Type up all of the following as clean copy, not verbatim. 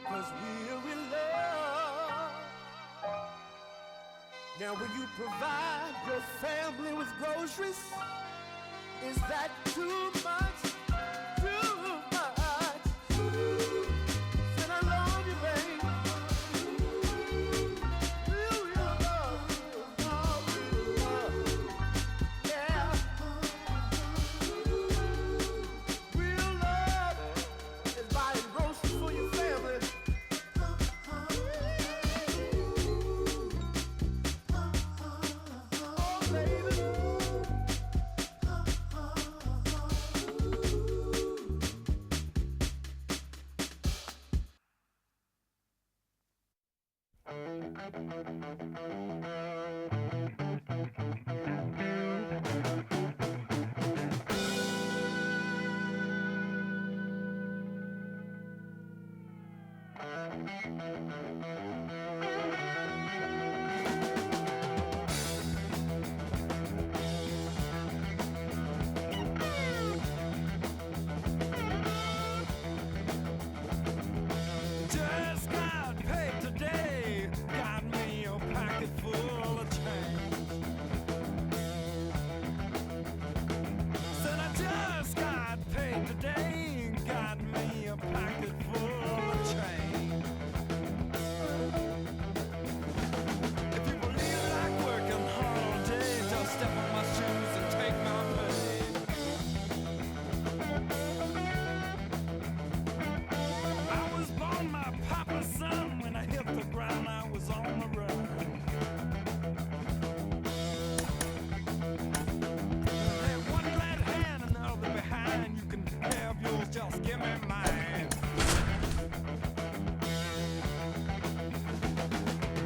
'cause we're in love. Now will you provide your family with groceries? Is that too much? Too much? Said I love you, babe. Real love, yeah. Real love is buying groceries for your family. Oh, baby. Just got paid today, got me a pocket full of change. Said I just got paid today, got me a pocket full of change. If you believe like working hard all day, just step on my shoes and take my pay. I was born my papa's son. When I hit the ground, I was on the run. Had one glad hand and the other behind. You can have yours, just give me mine.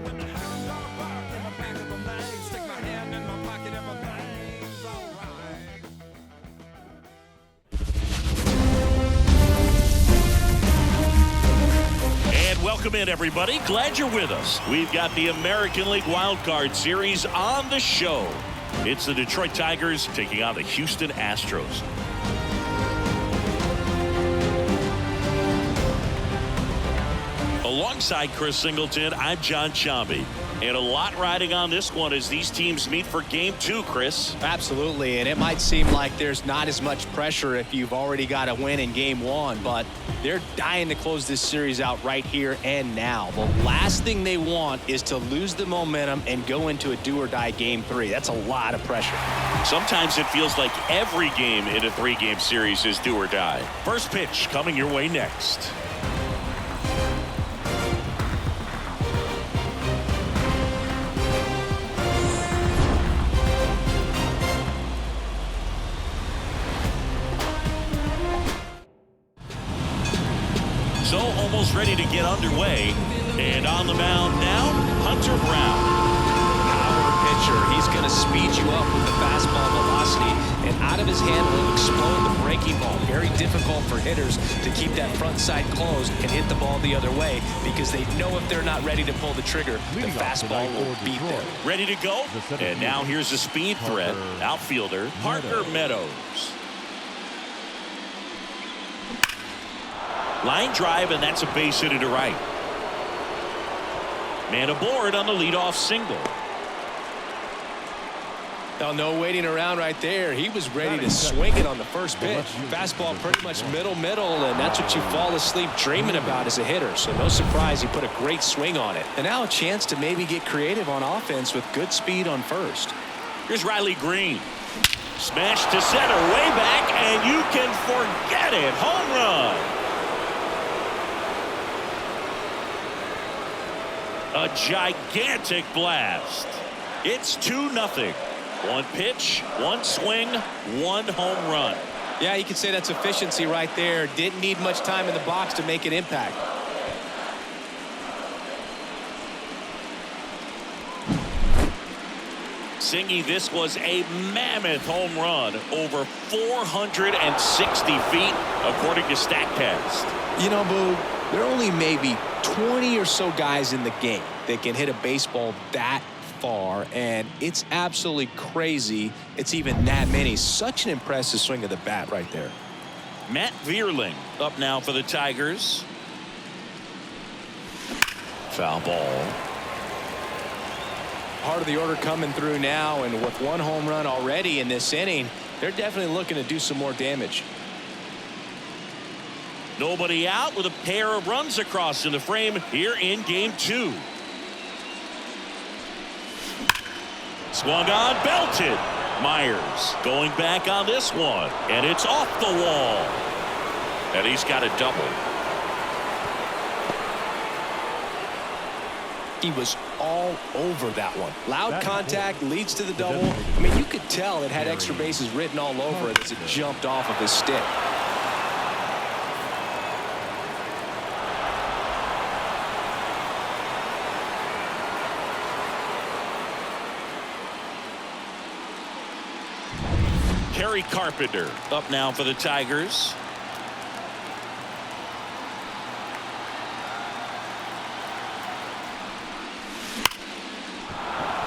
When the hound dog bark in the back of the leg, stick my hand in my pocket, everything's alright. And welcome in, everybody. Glad you're with us. We've got the American League Wild Card Series on the show. It's the Detroit Tigers taking on the Houston Astros. Alongside Chris Singleton, I'm John Chambi. And a lot riding on this one as these teams meet for Game 2, Chris. Absolutely, and it might seem like there's not as much pressure if you've already got a win in Game 1, but they're dying to close this series out right here and now. The last thing they want is to lose the momentum and go into a do-or-die Game 3. That's a lot of pressure. Sometimes it feels like every game in a 3-game series is do or die. First pitch coming your way next. So almost ready to get underway. And on the mound now, Hunter Brown. Power pitcher. He's going to speed you up with the fastball velocity, and out of his hand will explode the breaking ball. Very difficult for hitters to keep that front side closed and hit the ball the other way, because they know if they're not ready to pull the trigger, the fastball will beat them. Ready to go? And now here's a speed threat. Outfielder Parker Meadows. Line drive, and that's a base hit to right. Man aboard on the leadoff single. Now, no waiting around right there. He was ready to swing it on the first pitch. Fastball pretty much middle, and that's what you fall asleep dreaming about as a hitter. So no surprise, he put a great swing on it. And now a chance to maybe get creative on offense with good speed on first. Here's Riley Green. Smash to center, way back, and you can forget it. Home run. A gigantic blast. It's 2-0. One pitch, one swing, one home run. Yeah, you could say that's efficiency right there. Didn't need much time in the box to make an impact. Singy, this was a mammoth home run, over 460 feet, according to StatCast. You know, Boo, there are only maybe 20 or so guys in the game that can hit a baseball that far, and it's absolutely crazy it's even that many. Such an impressive swing of the bat right there. Matt Vierling up now for the Tigers. Foul ball. Part of the order coming through now, and with one home run already in this inning, they're definitely looking to do some more damage. Nobody out with a pair of runs across in the frame here in game 2. Swung on, belted. Myers going back on this one, and it's off the wall. And he's got a double. He was all over that one. Loud contact leads to the double. I mean, you could tell it had extra bases written all over it as it jumped off of his stick. Kerry Carpenter up now for the Tigers.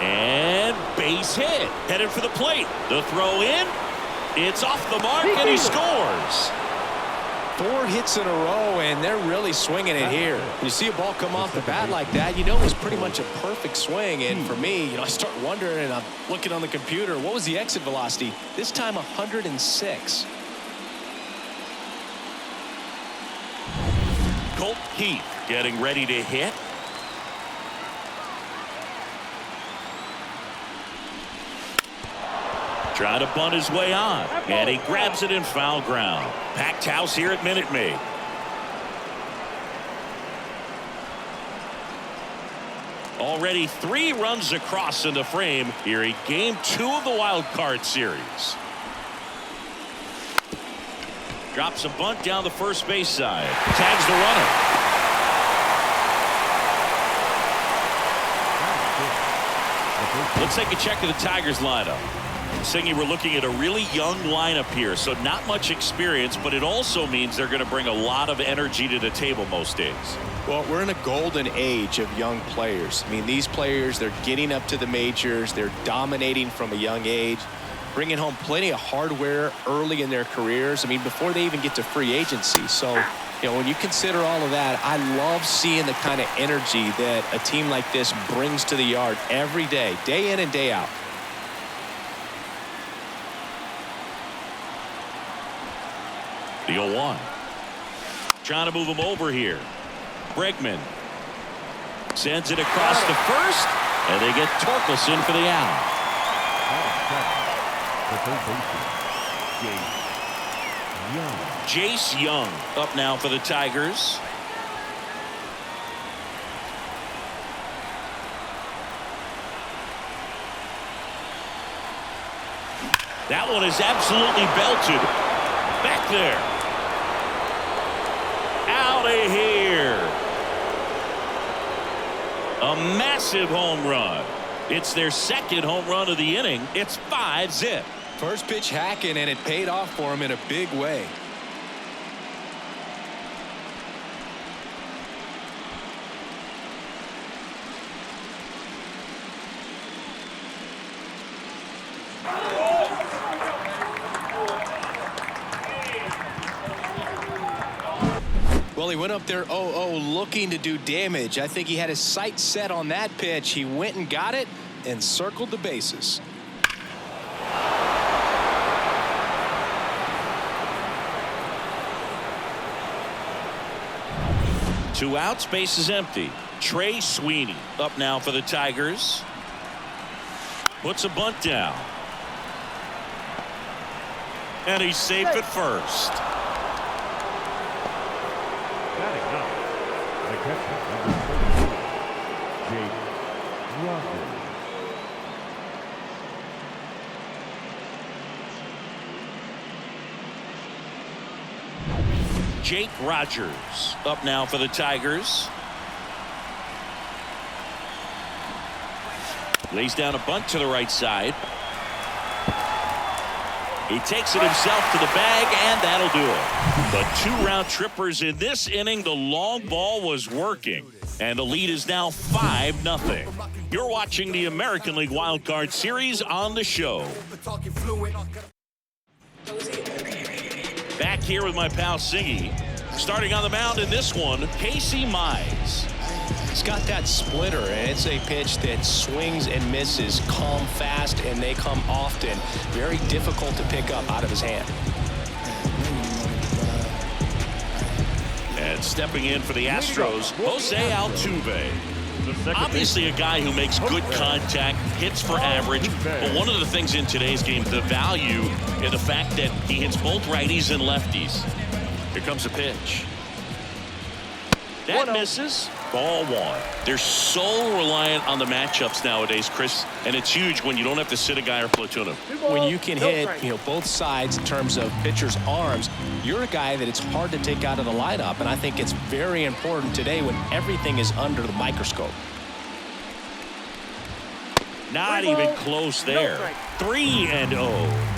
And base hit. Headed for the plate. The throw in. It's off the mark, and he scores. 4 hits in a row, and they're really swinging it here. You see a ball come off the bat like that, you know it was pretty much a perfect swing. And for me, I start wondering, and I'm looking on the computer, what was the exit velocity? This time 106. Colt Keith getting ready to hit. Trying to bunt his way on, and he grabs it in foul ground. Packed house here at Minute Maid. Already 3 runs across in the frame here in game 2 of the wild card series. Drops a bunt down the first base side. Tags the runner. Let's take a check of the Tigers lineup. Singy, we're looking at a really young lineup here, so not much experience, but it also means they're going to bring a lot of energy to the table most days. Well, we're in a golden age of young players. I mean, these players, they're getting up to the majors. They're dominating from a young age, bringing home plenty of hardware early in their careers. I mean, before they even get to free agency. So, when you consider all of that, I love seeing the kind of energy that a team like this brings to the yard every day in and day out. The 0-1. Trying to move him over here. Bregman sends it across to first, and they get Torkelson for the out. Jace Young up now for the Tigers. That one is absolutely belted. Back there. Out of here. A massive home run. It's their second home run of the inning. It's 5-zip. First pitch hacking, and it paid off for him in a big way. Well, he went up there 0-0 looking to do damage. I think he had his sights set on that pitch. He went and got it and circled the bases. Two outs, base is empty. Trey Sweeney up now for the Tigers. Puts a bunt down. And he's safe at first. Jake Rogers up now for the Tigers. Lays down a bunt to the right side. He takes it himself to the bag, and that'll do it. The 2-round trippers in this inning. The long ball was working, and the lead is now 5-0. You're watching the American League Wild Card Series on the show. Back here with my pal Singy. Starting on the mound in this one, Casey Mize. He's got that splitter, and it's a pitch that swings and misses, come fast, and they come often. Very difficult to pick up out of his hand. And stepping in for the Astros, Jose Altuve. Obviously a guy who makes good contact, hits for average, but one of the things in today's game, the value in the fact that he hits both righties and lefties. Here comes a pitch. That misses. Ball one. They're so reliant on the matchups nowadays, Chris, and it's huge when you don't have to sit a guy or platoon him. When you can hit, both sides in terms of pitchers' arms, you're a guy that it's hard to take out of the lineup, and I think it's very important today when everything is under the microscope. Not even close there. 3-0.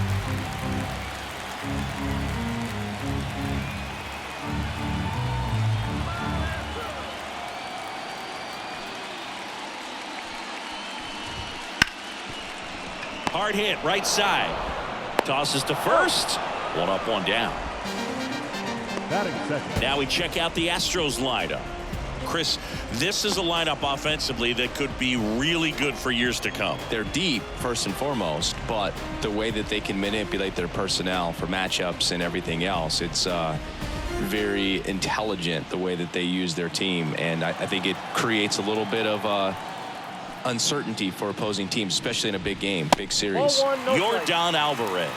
Hard hit, right side. Tosses to first. One up, one down. Now we check out the Astros lineup. Chris, this is a lineup offensively that could be really good for years to come. They're deep, first and foremost, but the way that they can manipulate their personnel for matchups and everything else, it's very intelligent the way that they use their team. And I think it creates a little bit of uncertainty for opposing teams, especially in a big game, big series. Yordan Alvarez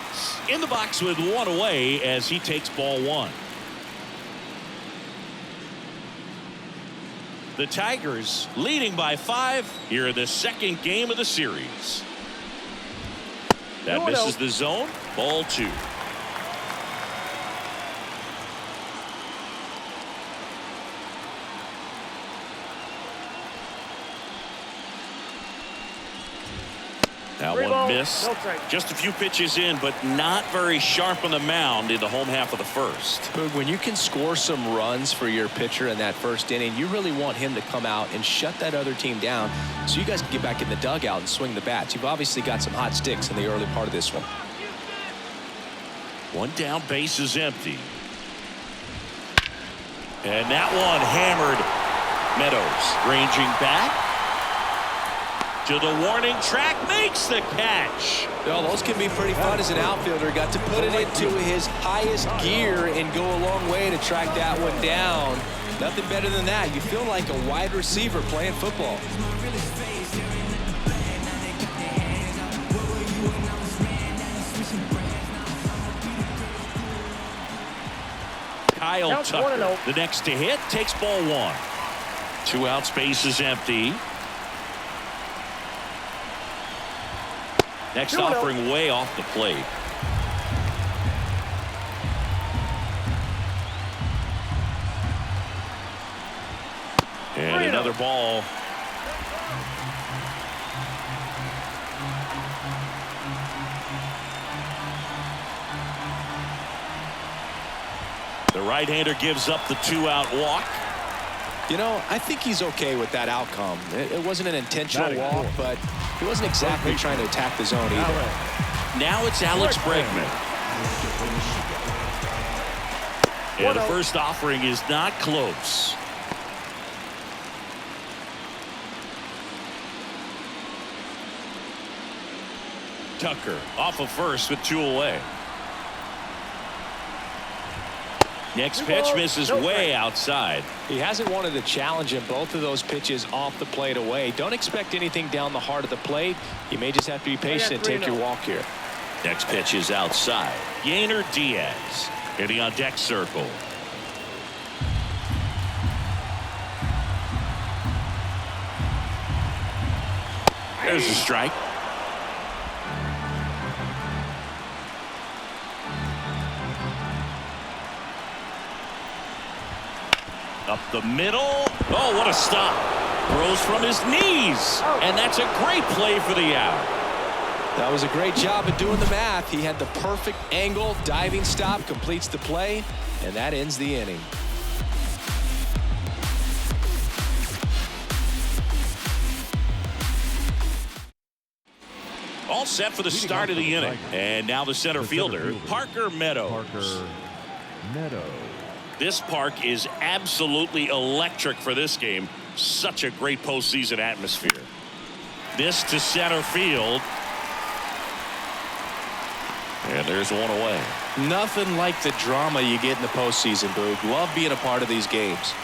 in the box with one away as he takes ball one. The Tigers leading by 5 here in the second game of the series. That misses the zone. Ball 2. That one missed. Just a few pitches in, but not very sharp on the mound in the home half of the first. But when you can score some runs for your pitcher in that first inning, you really want him to come out and shut that other team down so you guys can get back in the dugout and swing the bats. You've obviously got some hot sticks in the early part of this one. One down, base is empty. And that one hammered. Meadows ranging back to the warning track, makes the catch. Well, those can be pretty fun as an outfielder. Got to put it into his highest gear and go a long way to track that one down. Nothing better than that. You feel like a wide receiver playing football. Kyle Tucker, the next to hit, takes ball one. 2 outs, base is empty. Next offering way off the plate. And another ball. The right-hander gives up the 2-out walk. You know, I think he's okay with that outcome. It wasn't an intentional walk, but he wasn't exactly trying to attack the zone either. Now it's Alex Bregman. And the first offering is not close. Tucker off of first with 2 away. Next pitch misses way outside. He hasn't wanted to challenge him both of those pitches off the plate away. Don't expect anything down the heart of the plate. You may just have to be patient and take your walk here. Next pitch is outside. Yainer Diaz hitting on deck circle. There's a strike. Up the middle. Oh, what a stop. Throws from his knees. And that's a great play for the out. That was a great job of doing the math. He had the perfect angle. Diving stop completes the play. And that ends the inning. All set for the start of the inning. And now the center fielder, Parker Meadows. This park is absolutely electric for this game. Such a great postseason atmosphere. This to center field. And there's one away. Nothing like the drama you get in the postseason, Boog. Love being a part of these games.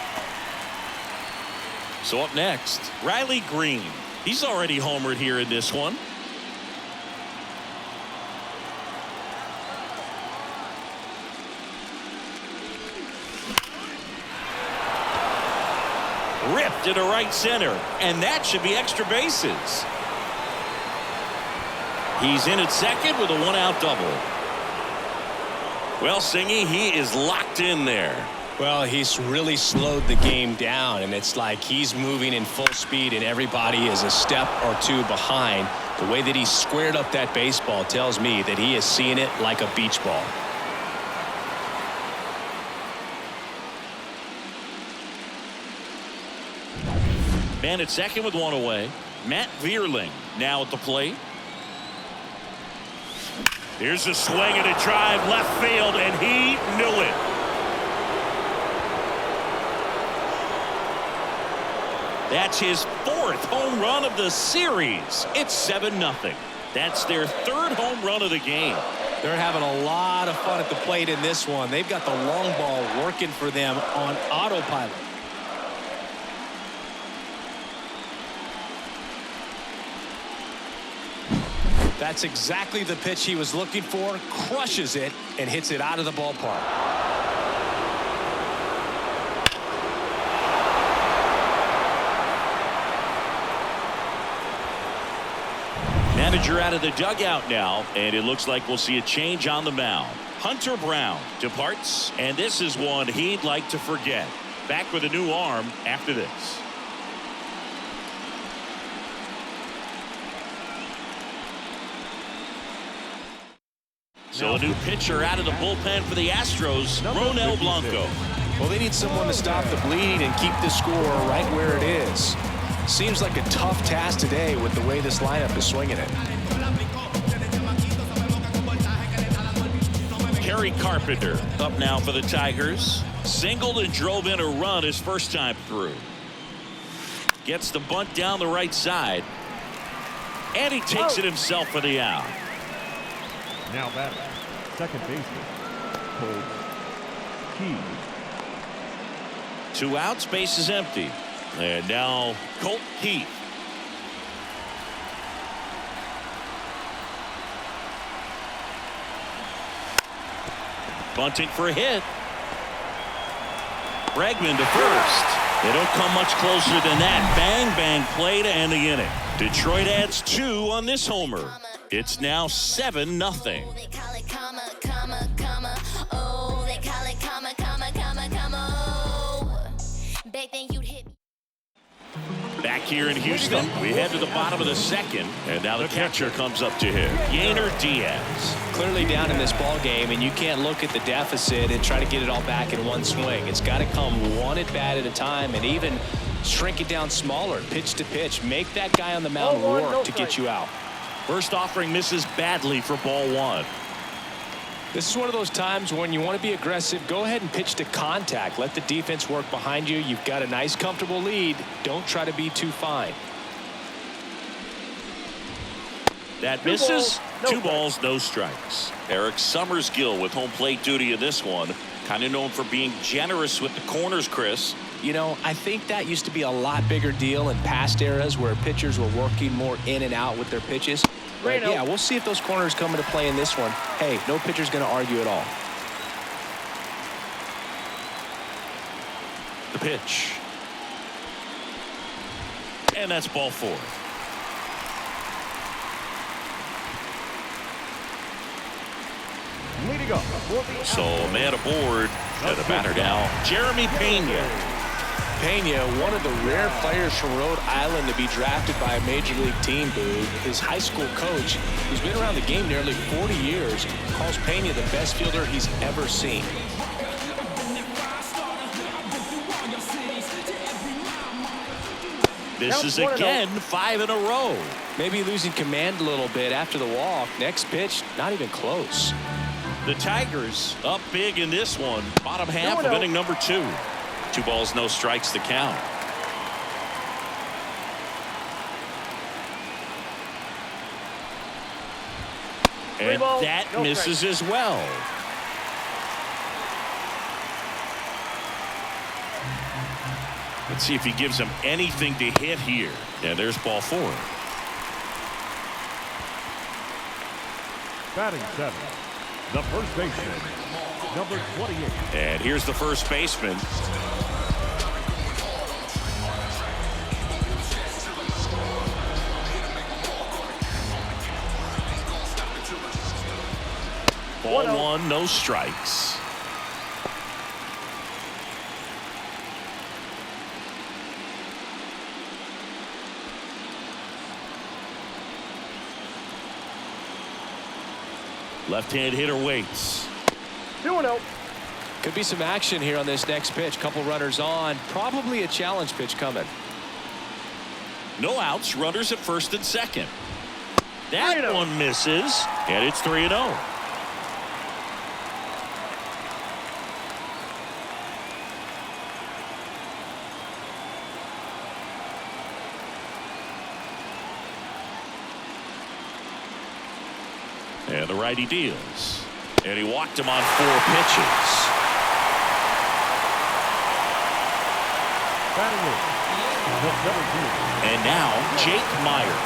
So up next, Riley Green. He's already homered here in this one. Ripped into right center, and that should be extra bases. He's in at second with a one-out double. Well, Singy, he is locked in there. Well, he's really slowed the game down, and it's like he's moving in full speed, and everybody is a step or two behind. The way that he squared up that baseball tells me that he is seeing it like a beach ball. Man at second with one away. Matt Vierling now at the plate. Here's a swing and a drive left field, and he knew it. That's his 4th home run of the series. It's 7-0. That's their 3rd home run of the game. They're having a lot of fun at the plate in this one. They've got the long ball working for them on autopilot. That's exactly the pitch he was looking for. Crushes it and hits it out of the ballpark. Manager out of the dugout now, and it looks like we'll see a change on the mound. Hunter Brown departs, and this is one he'd like to forget. Back with a new arm after this. So a new pitcher out of the bullpen for the Astros, Ronel Blanco. Well, they need someone to stop the bleed and keep the score right where it is. Seems like a tough task today with the way this lineup is swinging it. Kerry Carpenter up now for the Tigers. Singled and drove in a run his first time through. Gets the bunt down the right side. And he takes it himself for the out. Now batting, second baseman, Cole Key. 2 outs, base is empty. And now Colt Heath. Bunting for a hit. Bregman to first. They don't come much closer than that. Bang, bang play to end the inning. Detroit adds 2 on this homer. It's now 7-0. Back here in Houston, we head to the bottom of the second, and now the catcher comes up to hit. Yainer Diaz. Clearly down in this ball game, and you can't look at the deficit and try to get it all back in one swing. It's got to come one at bat at a time, and even shrink it down smaller, pitch to pitch. Make that guy on the mound work to get you out. First offering misses badly for ball 1. This is one of those times when you want to be aggressive. Go ahead and pitch to contact. Let the defense work behind you. You've got a nice, comfortable lead. Don't try to be too fine. That misses. 2 balls, no strikes. Eric Summersgill with home plate duty in this one. Kind of known for being generous with the corners, Chris. You know, I think that used to be a lot bigger deal in past eras where pitchers were working more in and out with their pitches. But yeah, we'll see if those corners come into play in this one. Hey, no pitcher's going to argue at all. The pitch. And that's ball 4. Leading up for the So a man aboard and the batter now, Jeremy Pena. Pena, one of the rare players from Rhode Island to be drafted by a major league team, Boo. His high school coach, who's been around the game nearly 40 years, calls Pena the best fielder he's ever seen. This is again 5 in a row. Maybe losing command a little bit after the walk. Next pitch, not even close. The Tigers up big in this one. Bottom half of inning number 2. 2 balls, no strikes to count. And that misses as well. Let's see if he gives him anything to hit here. And there's ball 4. Batting 7, the first baseman, number 28. And here's the first baseman. Ball 1, no strikes. Left-hand hitter waits. 2-0. Could be some action here on this next pitch. Couple runners on. Probably a challenge pitch coming. No outs. Runners at first and second. That one misses. And it's 3-0. And the righty deals. And he walked him on 4 pitches. And now Jake Mize.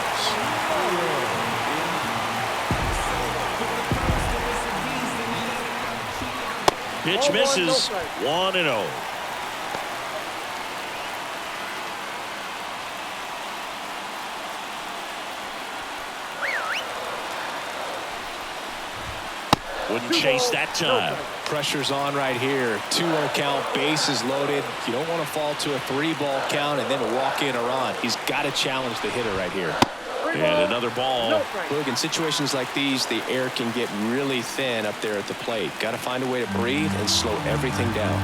Pitch misses. 1-0. Wouldn't chase that time. Pressure's on right here. 2-0 count, bases loaded. You don't want to fall to a 3-ball count and then walk in or on. He's got to challenge the hitter right here. And another ball. Look, in situations like these, the air can get really thin up there at the plate. Got to find a way to breathe and slow everything down.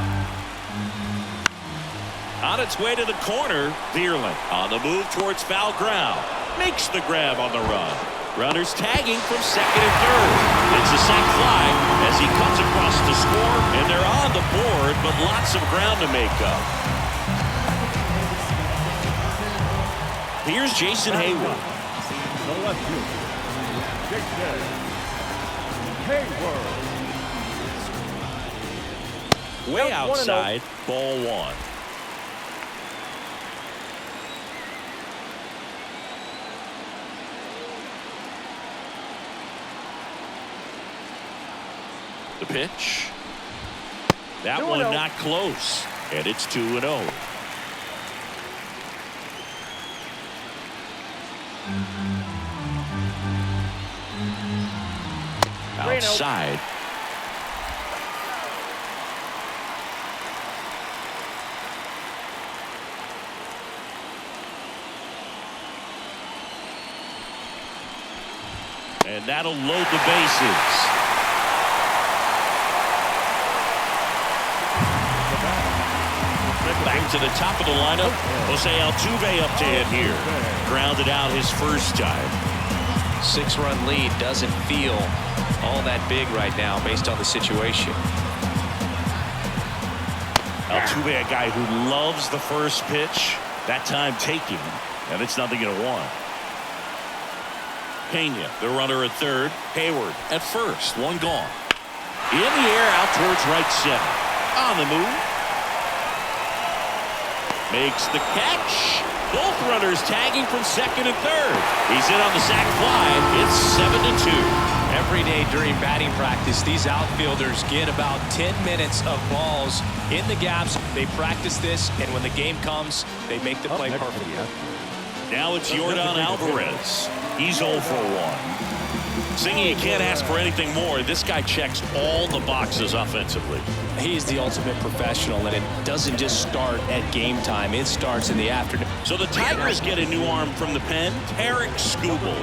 On its way to the corner, Dearland on the move towards foul ground. Makes the grab on the run. Runners tagging from second and third. It's a sac fly as he cuts across to score, and they're on the board, but lots of ground to make up. Here's Jason Hayward. The left fielder, Jason Hayward. Way outside, ball 1. The pitch. That one not close. And it's 2-0. Outside. And that'll load the bases. Back to the top of the lineup. Jose Altuve up to hit here. Grounded out his first time. 6-run lead doesn't feel all that big right now based on the situation. Altuve, a guy who loves the first pitch. That time taking. And it's 0-1. Pena, the runner at third. Hayward at first. One gone. In the air out towards right center. On the move. Makes the catch. Both runners tagging from second and third. He's in on the sac fly. It's 7-2. Every day during batting practice, these outfielders get about 10 minutes of balls in the gaps. They practice this, and when the game comes, they make the play perfectly. Now it's Yordan Alvarez. He's 0 for 1. Singy, you can't ask for anything more. This guy checks all the boxes offensively. He's the ultimate professional, and it doesn't just start at game time. It starts in the afternoon. So the Tigers get a new arm from the pen, Tarek Skubal.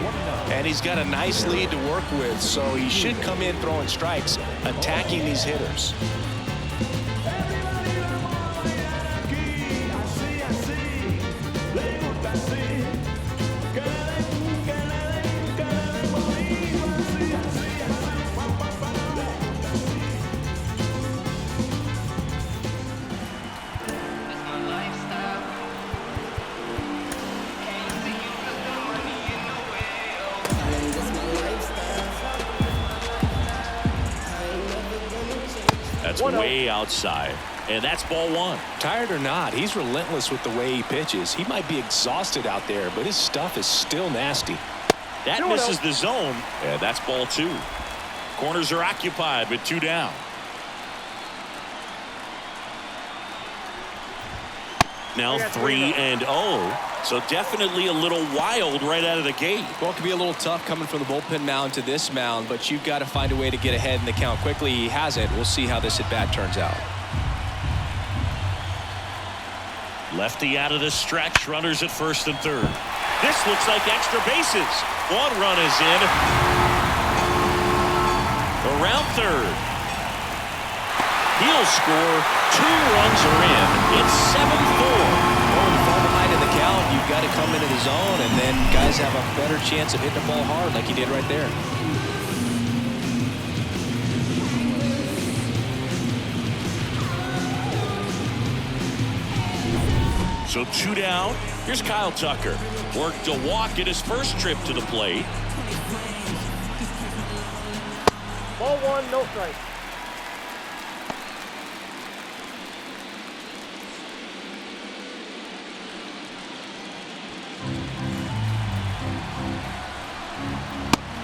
And he's got a nice lead to work with, so he should come in throwing strikes, attacking these hitters. way outside. And that's ball one. Tired or not, he's relentless with the way he pitches. He might be exhausted out there, but his stuff is still nasty. That misses the zone, and that's ball two. Corners are occupied with 2 down. Now 3-0, so definitely a little wild right out of the gate. Well, it could be a little tough coming from the bullpen mound to this mound, but you've got to find a way to get ahead in the count quickly. He hasn't. We'll see how this at-bat turns out. Lefty out of the stretch, runners at first and third. This looks like extra bases. 1 run is in. Around third. He'll score. 2 runs are in. It's 7-4. Going far behind in the count, you've got to come into the zone, and then guys have a better chance of hitting the ball hard like he did right there. So 2 down. Here's Kyle Tucker. Worked a walk at his first trip to the plate. Ball one, no strike.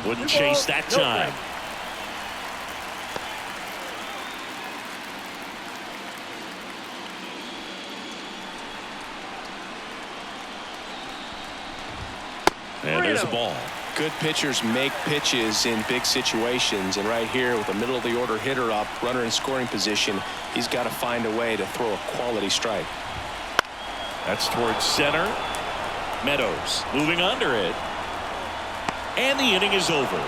Wouldn't chase that time. And there's the ball. Good pitchers make pitches in big situations, and right here with a middle of the order hitter up, runner in scoring position, he's got to find a way to throw a quality strike. That's towards center. Meadows moving under it, and the inning is over.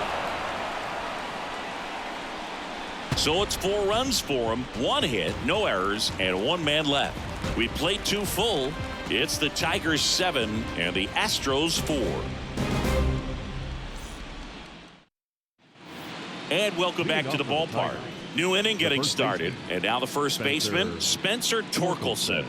So it's 4 runs for him, 1 hit, no errors, and 1 man left. We played 2 full. It's the Tigers 7 and the Astros 4. And welcome back to the ballpark. New inning getting started, and now the first baseman, Spencer Torkelson.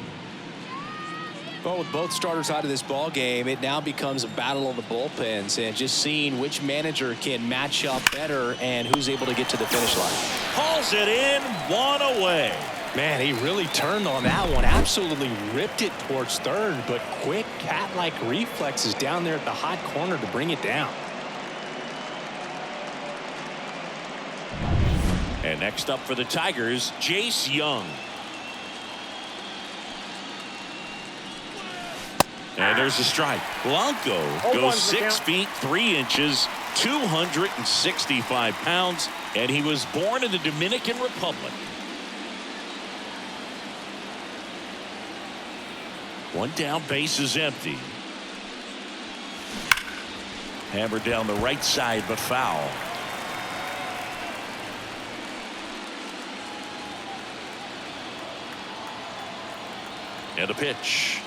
Well, with both starters out of this ball game, it now becomes a battle of the bullpens and just seeing which manager can match up better and who's able to get to the finish line. Hauls it in, 1 away. Man, he really turned on that one. Absolutely ripped it towards third, but quick cat-like reflexes down there at the hot corner to bring it down. And next up for the Tigers, Jace Young. And there's a strike. Blanco goes 6 feet 3 inches, 265 pounds, and he was born in the Dominican Republic. 1 down, base is empty. Hammered down the right side, but foul. And a pitch.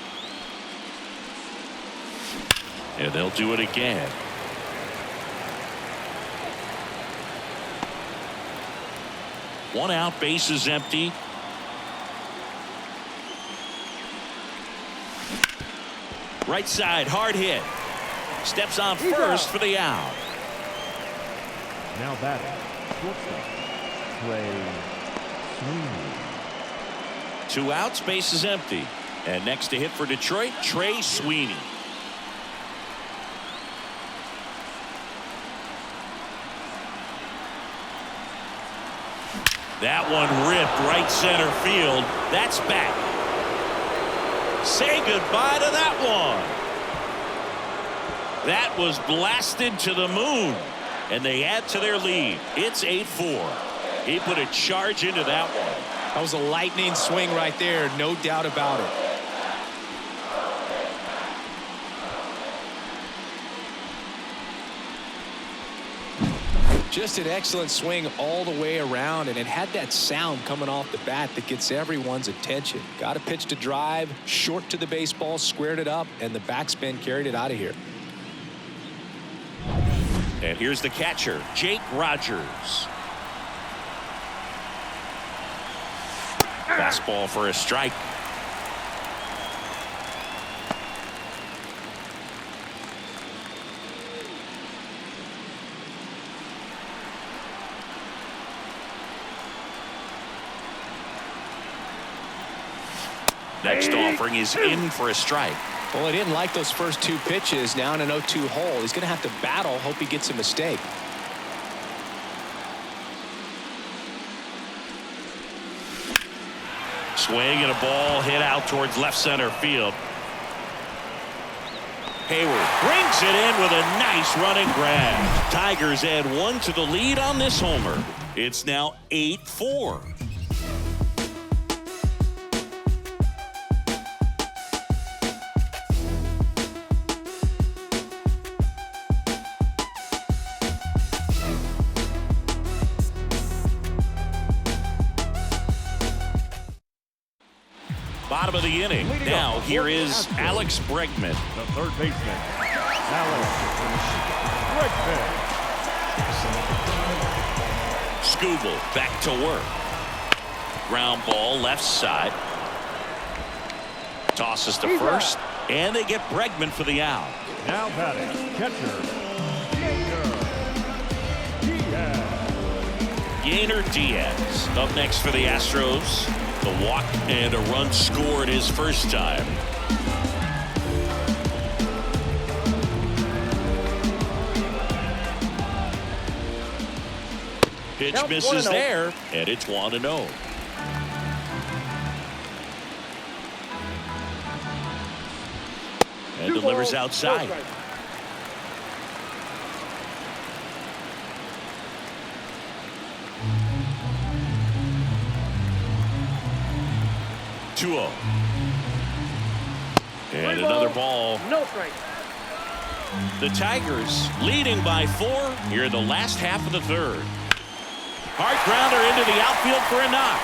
And they'll do it again. One out, base is empty. Right side, hard hit. Steps on first for the out. Now batting, shortstop, Trey Sweeney. 2 outs, base is empty. And next to hit for Detroit, Trey Sweeney. That one ripped right center field. That's back. Say goodbye to that one. That was blasted to the moon. And they add to their lead. It's 8-4. He put a charge into that one. That was a lightning swing right there, no doubt about it. Just an excellent swing all the way around, and it had that sound coming off the bat that gets everyone's attention. Got a pitch to drive, short to the baseball, squared it up, and the backspin carried it out of here. And here's the catcher, Jake Rogers. Fastball for a strike. Next offering is in for a strike. Well, he didn't like those first 2 pitches. Now in an 0-2 hole, he's going to have to battle, hope he gets a mistake. Swing and a ball hit out towards left center field. Hayward brings it in with a nice running grab. Tigers add 1 to the lead on this homer. It's now 8-4. Bottom of the inning. Now here is Alex Bregman. The third baseman, Alex Bregman. Scooble back to work. Ground ball left side. Tosses to first, and they get Bregman for the out. Now batting, catcher, Yainer Diaz up next for the Astros. The walk and a run scored his first time. Pitch misses there, and it's 1-0. And delivers outside. 2-0. And another ball. No strike. The Tigers leading by 4 here in the last half of the third. Hard grounder into the outfield for a knock.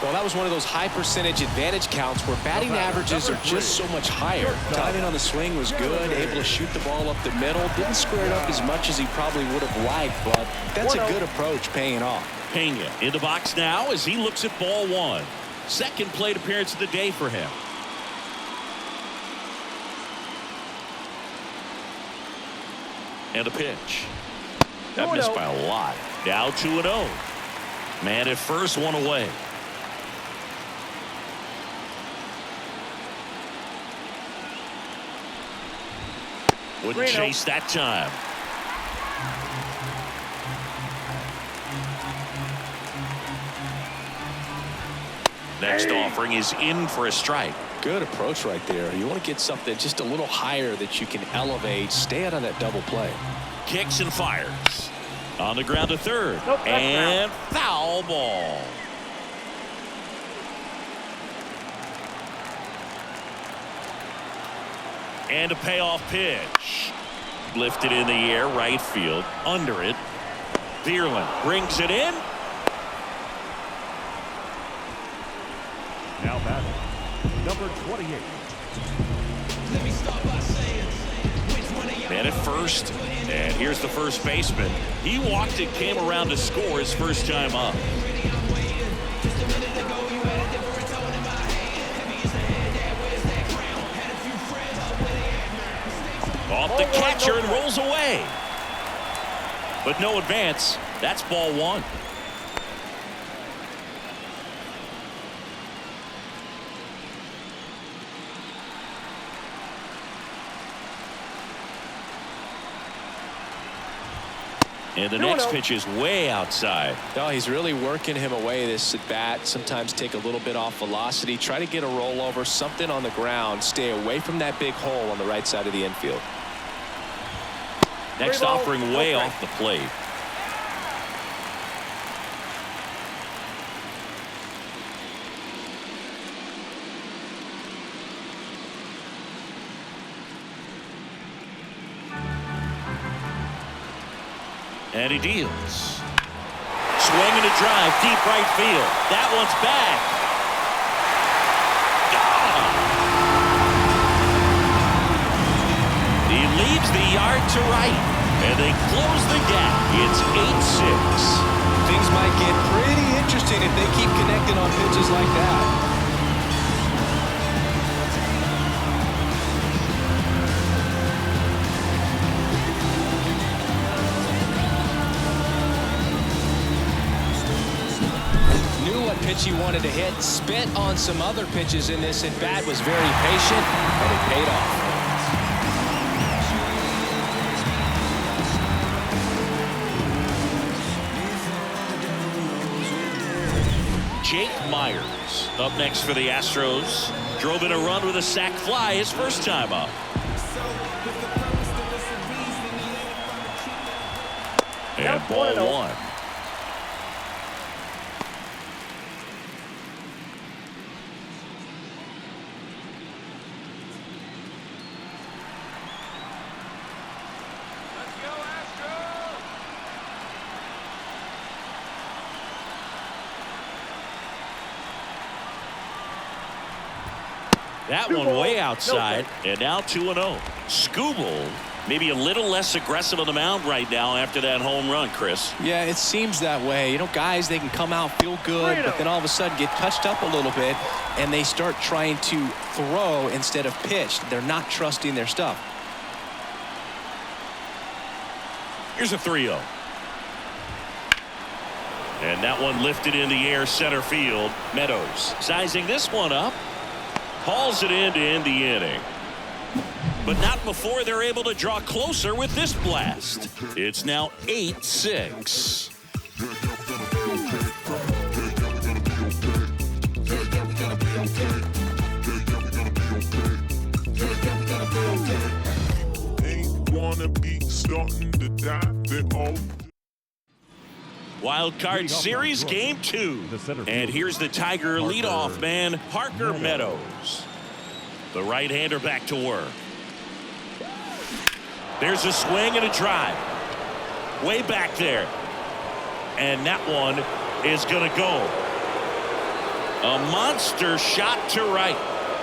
Well, that was one of those high percentage advantage counts where batting averages are just so much higher. Timing on the swing was good, able to shoot the ball up the middle. Didn't square it up as much as he probably would have liked, but that's a good approach paying off. Pena in the box now as he looks at ball 1. Second plate appearance of the day for him. And a pitch. That missed by a lot. Now 2-0. Man at first, 1 away. Wouldn't chase that time. Next offering is in for a strike. Good approach right there. You want to get something just a little higher that you can elevate. Stay out on that double play. Kicks and fires. On the ground to third. And foul ball. And a payoff pitch. Lifted in the air, right field. Under it. Dearland brings it in. now batting, number 28. Man at first, and here's the first baseman. He walked it, came around to score his first time up. Off the catcher and rolls away. But no advance. That's ball one. And the next pitch is way outside. No, he's really working him away this at bat. Sometimes take a little bit off velocity. Try to get a rollover, something on the ground. Stay away from that big hole on the right side of the infield. Next offering way off the plate. And he deals. Swing and a drive, deep right field. That one's back. Gone. He leaves the yard to right, and they close the gap. It's 8-6. Things might get pretty interesting if they keep connecting on pitches like that. pitch he wanted to hit. Spent on some other pitches in this at bat. Was very patient, and it paid off. Jake Myers up next for the Astros. Drove in a run with a sac fly his first time up. And ball one. That one way outside, and now 2-0. Skubal maybe a little less aggressive on the mound right now after that home run, Chris. Yeah, it seems that way. You know, guys, they can come out, feel good, but then all of a sudden get touched up a little bit, and they start trying to throw instead of pitch. They're not trusting their stuff. Here's a 3-0. And that one lifted in the air center field. Meadows sizing this one up. Hauls it in to end the inning. But not before they're able to draw closer with this blast. It's now 8-6. Ain't wanna be starting to die. They all Wild Card Series Game 2. And here's the Tiger leadoff man, Parker Meadows. The right-hander back to work. There's a swing and a drive. Way back there. And that one is going to go. A monster shot to right.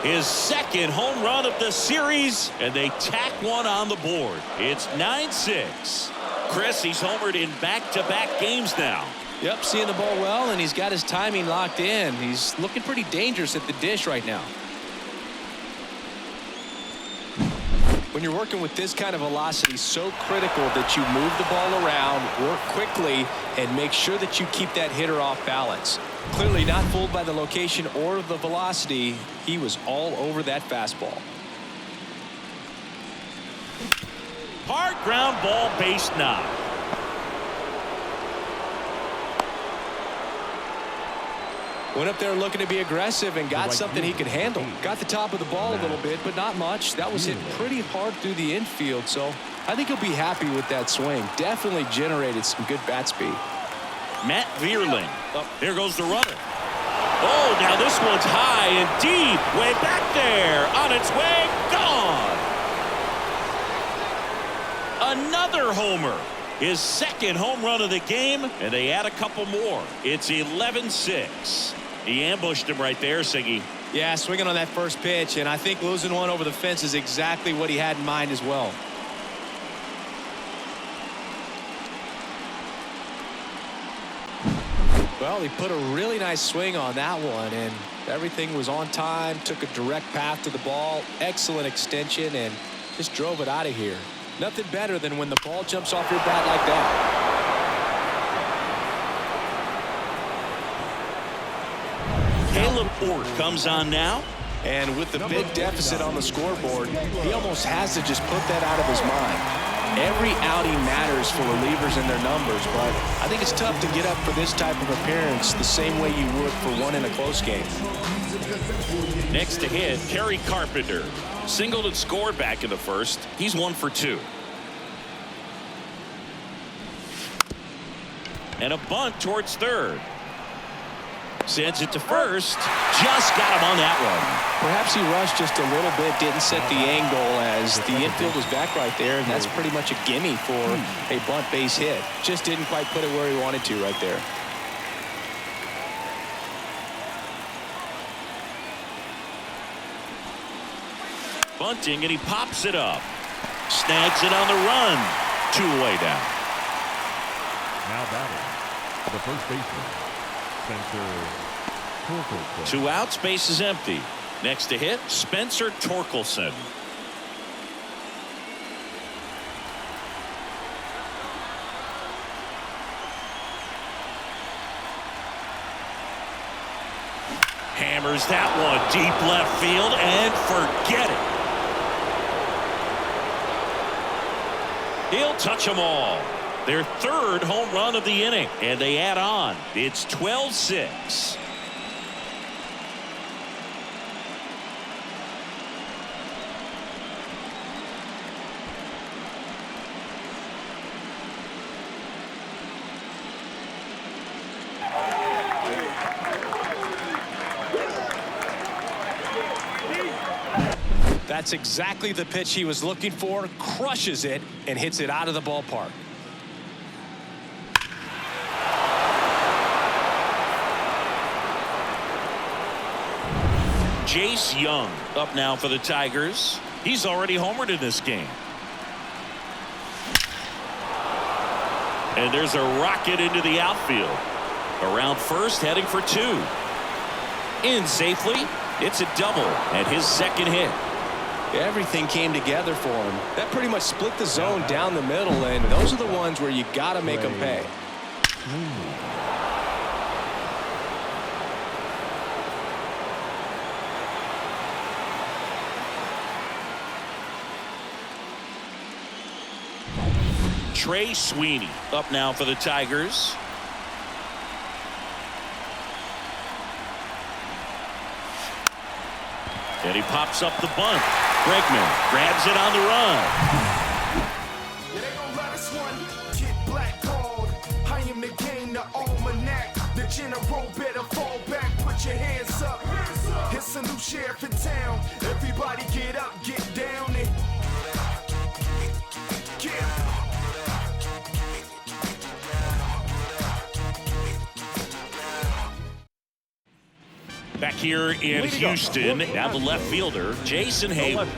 His second home run of the series, and they tack one on the board. It's 9-6. Chris, he's homered in back-to-back games now. Yep, seeing the ball well, and he's got his timing locked in. He's looking pretty dangerous at the dish right now. When you're working with this kind of velocity, so critical that you move the ball around, work quickly, and make sure that you keep that hitter off balance. Clearly not fooled by the location or the velocity. He was all over that fastball. Hard ground ball, base knock. Went up there looking to be aggressive and got something he could handle. Got the top of the ball a little bit, but not much. That was hit pretty hard through the infield, so I think he'll be happy with that swing. Definitely generated some good bat speed. Matt Vierling. There goes the runner. Oh, now this one's high and deep. Way back there. On its way. Gone. Another homer. His second home run of the game, and they add a couple more. It's 11-6. He ambushed him right there, Siggy. Yeah, swinging on that first pitch, and I think losing one over the fence is exactly what he had in mind as well. Well, he put a really nice swing on that one, and everything was on time, took a direct path to the ball, excellent extension, and just drove it out of here. Nothing better than when the ball jumps off your bat like that. Caleb Ort comes on now. And with the big deficit on the scoreboard, he almost has to just put that out of his mind. Every outing matters for relievers and their numbers, but I think it's tough to get up for this type of appearance the same way you would for one in a close game. Next to hit, Kerry Carpenter. Singled and scored back in the first. He's 1 for 2. And a bunt towards third. Sends it to first. Just got him on that one. Perhaps he rushed just a little bit, didn't set the angle as the infield was back right there, and that's pretty much a gimme for a bunt base hit. Just didn't quite put it where he wanted to right there. Bunting, and he pops it up. Snags it on the run. 2 away down. Now batting, the first baseman, Spencer Torkelson. 2 outs, base is empty. Next to hit, Spencer Torkelson. Hammers that one deep left field and forget it. He'll touch them all. Their third home run of the inning, and they add on. It's 12-6. That's exactly the pitch he was looking for. Crushes it and hits it out of the ballpark. Jace Young up now for the Tigers. He's already homered in this game. And there's a rocket into the outfield. Around first, heading for two. In safely. It's a double and his second hit. Everything came together for him. That pretty much split the zone down the middle, and those are the ones where you got to make them pay. Trey Sweeney up now for the Tigers. And he pops up the bunt. Bregman grabs it on the run. Yeah, they gon' let us one get blackballed. I am the game, the almanac. The general better fall back. Put your hands up. It's a new sheriff in town. Everybody get up, get down, and get. Back here in Houston, now the left fielder, Jason Hayward.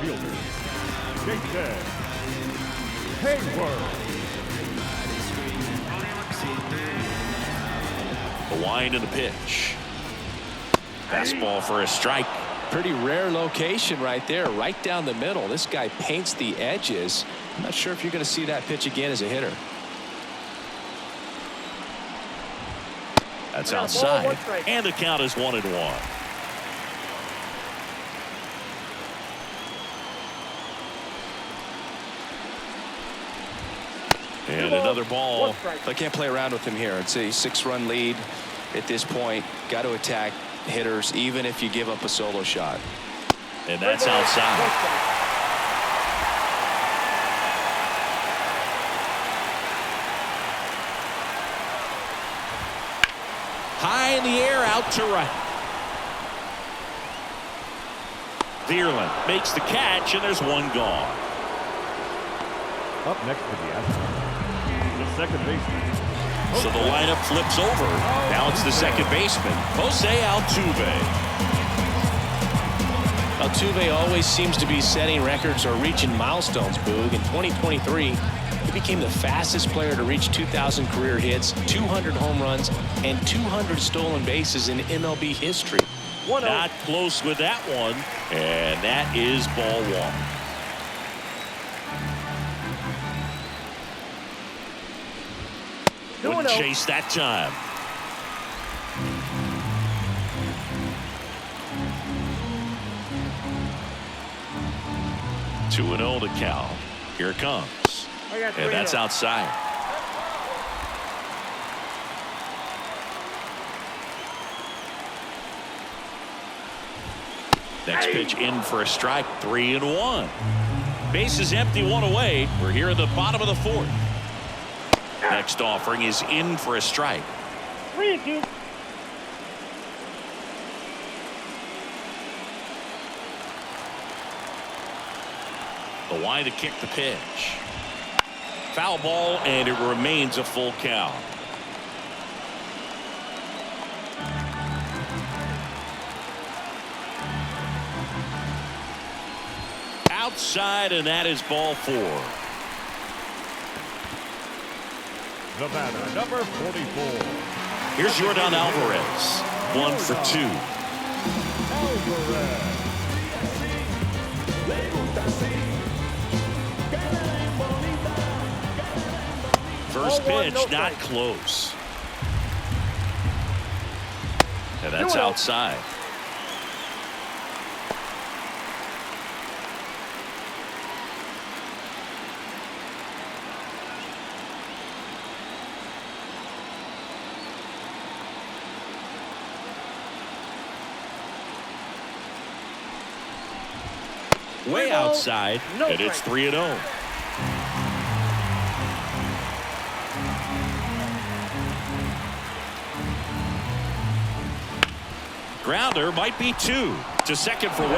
The wind and the pitch. Fastball for a strike. Pretty rare location right there, right down the middle. This guy paints the edges. I'm not sure if you're going to see that pitch again as a hitter. That's outside, and the count is 1-1. And another ball. I can't play around with him here. It's a 6-run lead at this point. Got to attack hitters, even if you give up a solo shot. And that's outside. High in the air, out to right. Vierland makes the catch, and there's one gone. Up next for the Astros, the second baseman. So the lineup flips over. Now it's the second baseman, Jose Altuve. Altuve always seems to be setting records or reaching milestones, Boog. In 2023, he became the fastest player to reach 2,000 career hits, 200 home runs, and 200 stolen bases in MLB history. Not close with that one, and that is ball one. Wouldn't chase that time. Two 2-0 to count. Here it comes. And that's outside. Next pitch in for a strike. 3-1. Base is empty, one away. We're here in the bottom of the fourth. Next offering is in for a strike. 3-2. The wind to kick the pitch. Foul ball, and it remains a full count. Outside, and that is ball 4. The batter, number 44. Here's Jordan Alvarez. 1 for 2. Alvarez. First pitch, not close. And that's outside. way outside, and it's 3-0. Grounder might be 2. To second for 1.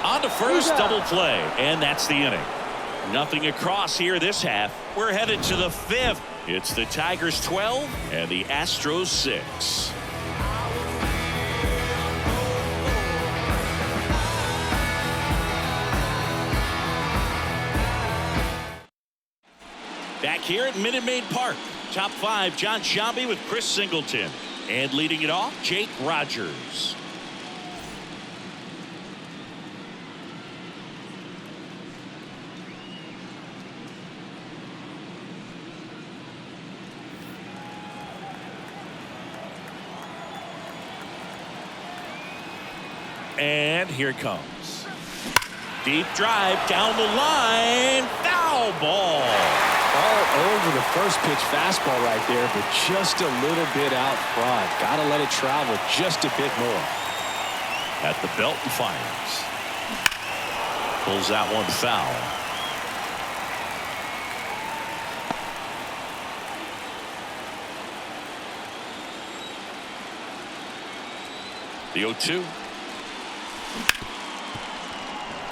On to first, double play, and that's the inning. Nothing across here this half. We're headed to the 5th. It's the Tigers 12 and the Astros 6. Back here at Minute Maid Park. Top 5, John Shambi with Chris Singleton. And leading it off, Jake Rogers. And here it comes. Deep drive down the line. Foul ball. All over the first pitch fastball right there, but just a little bit out front. Got to let it travel just a bit more. At the belt and fires. Pulls that one foul. The 0-2.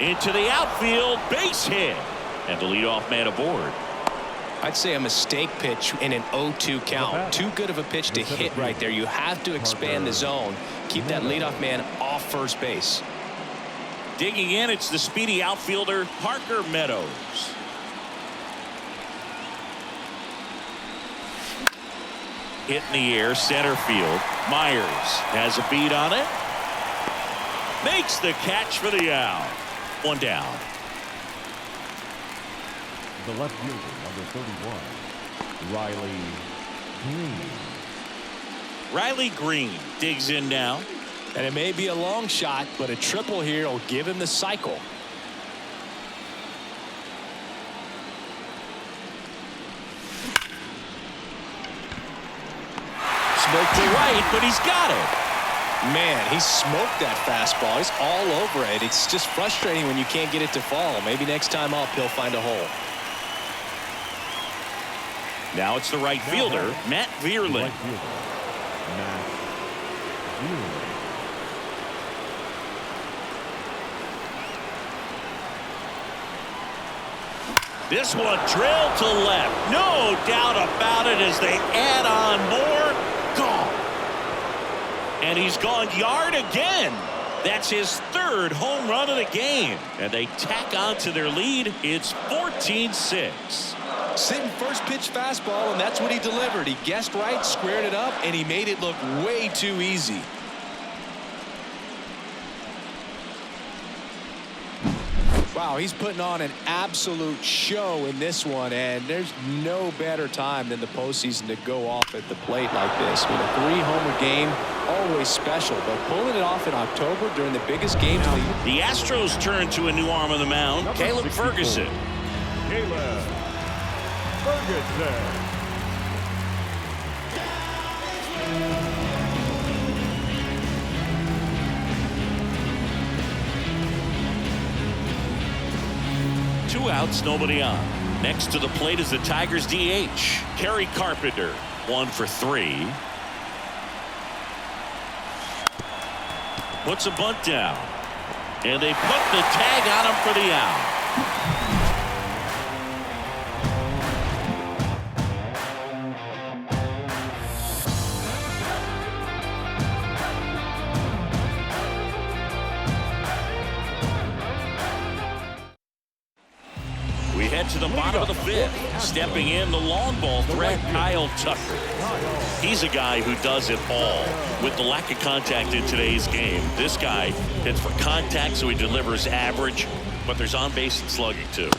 Into the outfield, base hit. And the leadoff man aboard. I'd say a mistake pitch in an 0-2 count. Too good of a pitch to hit right there. You have to expand the zone. Keep that leadoff man off first base. Digging in, it's the speedy outfielder, Parker Meadows. Hit in the air, center field. Myers has a beat on it. Makes the catch for the out. One down. The left fielder, number 31, Riley Green. Riley Green digs in now. And it may be a long shot, but a triple here will give him the cycle. Smoke to right, but he's got it. Man, he smoked that fastball. He's all over it. It's just frustrating when you can't get it to fall. Maybe next time up, he'll find a hole. Now it's the right fielder, Matt Vierling. This one drilled to left. No doubt about it as they add on more. Gone. And he's gone yard again. That's his 3rd home run of the game. And they tack on to their lead. It's 14-6. Sitting first pitch fastball, and that's what he delivered. He guessed right, squared it up, and he made it look way too easy. Wow, he's putting on an absolute show in this one, and there's no better time than the postseason to go off at the plate like this. With a 3-homer game, always special, but pulling it off in October during the biggest games of the year. The Astros turn to a new arm of the mound, Caleb Ferguson. Caleb Ferguson. Two outs, nobody on. Next to the plate is the Tigers DH, Kerry Carpenter, 1 for 3. Puts a bunt down. And they put the tag on him for the out. We head to the bottom of the 5th. Stepping in, the long ball threat, Kyle Tucker. He's a guy who does it all. With the lack of contact in today's game, this guy hits for contact, so he delivers average, but there's on-base and slugging too.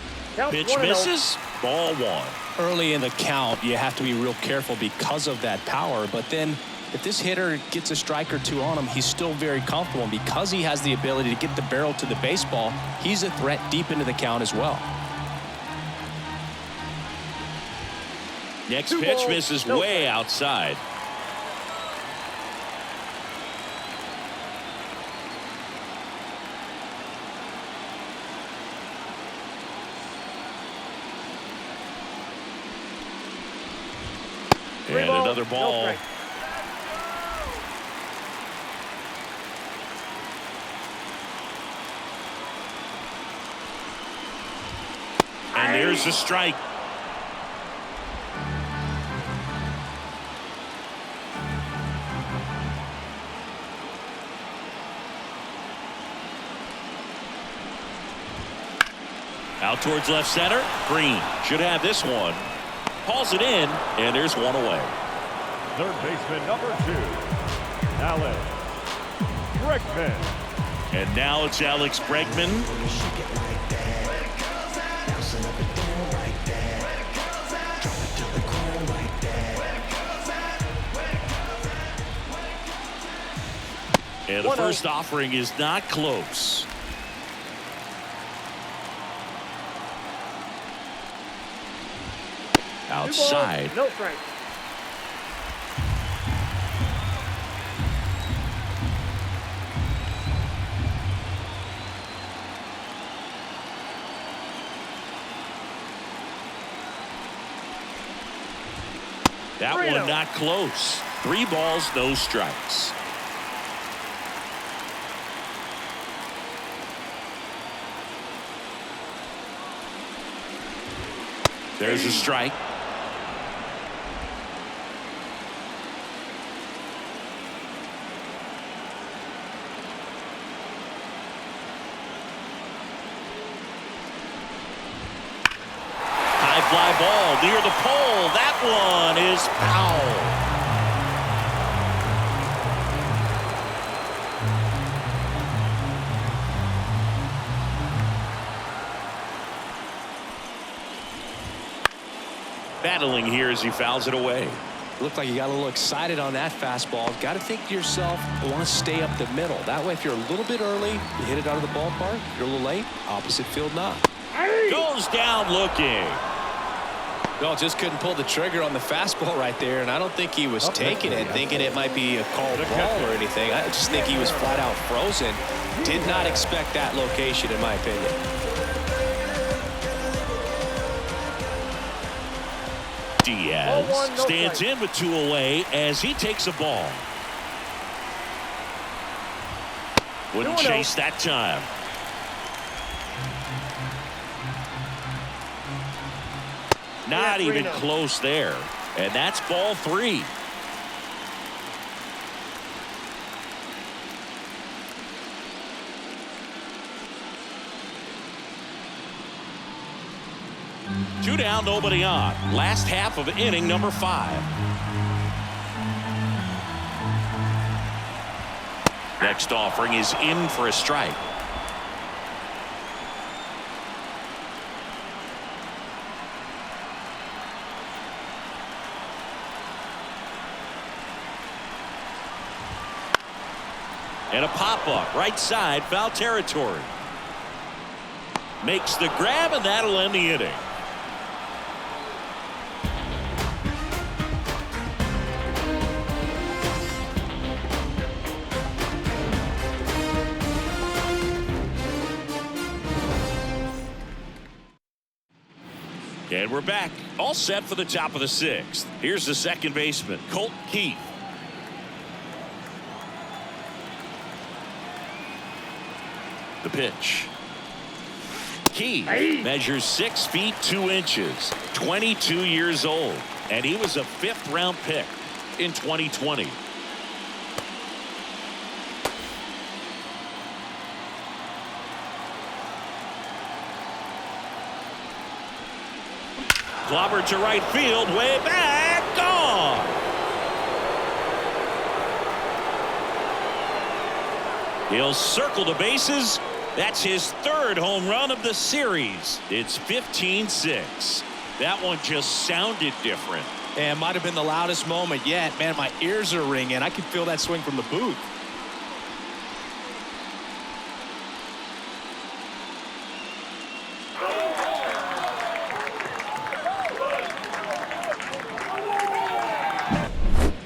Pitch misses, ball 1. Early in the count, you have to be real careful because of that power, but then if this hitter gets a strike or two on him, he's still very comfortable, and because he has the ability to get the barrel to the baseball, he's a threat deep into the count as well. Next pitch misses way outside. And another ball. And there's a strike. Out towards left center. Green should have this one. Hauls it in, and there's one away. Third baseman number 2, Alex Bregman. And now it's Alex Bregman. And the first offering is not close. Outside. No strike. That one not close. 3 balls, no strikes. There's a strike. High fly ball near the pole. That one is foul. Battling here as he fouls it away. Looked like you got a little excited on that fastball. Got to think to yourself, I want to stay up the middle. That way, if you're a little bit early, you hit it out of the ballpark. If you're a little late, opposite field not. Goes down looking. No, just couldn't pull the trigger on the fastball right there, and I don't think he was taking it, thinking it might be a called ball or anything. I just think he was flat out frozen. Did not expect that location, in my opinion. Diaz stands in with 2 away as he takes a ball. Wouldn't chase that time. Not even close there. And that's ball 3. Two down, nobody on. Last half of inning number 5. Next offering is in for a strike. And a pop-up right side, foul territory. Makes the grab, and that'll end the inning. And we're back, all set for the top of the 6th. Here's the second baseman, Colt Keith. The pitch. Keith measures 6 feet 2 inches, 22 years old, and he was a 5th-round pick in 2020. Clobbered to right field, way back, gone. He'll circle the bases. That's his 3rd home run of the series. It's 15-6. That one just sounded different. And might have been the loudest moment yet. Man, my ears are ringing. I can feel that swing from the booth.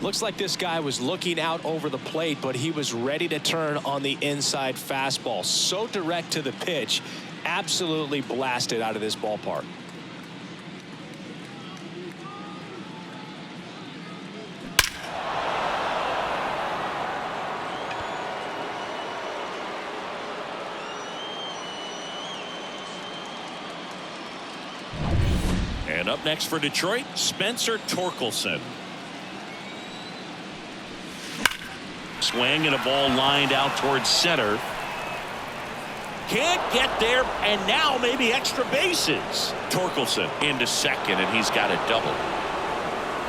Looks like this guy was looking out over the plate, but he was ready to turn on the inside fastball. So direct to the pitch, absolutely blasted out of this ballpark. And up next for Detroit, Spencer Torkelson. Swing and a ball lined out towards center. Can't get there, and now maybe extra bases. Torkelson into second, and he's got a double.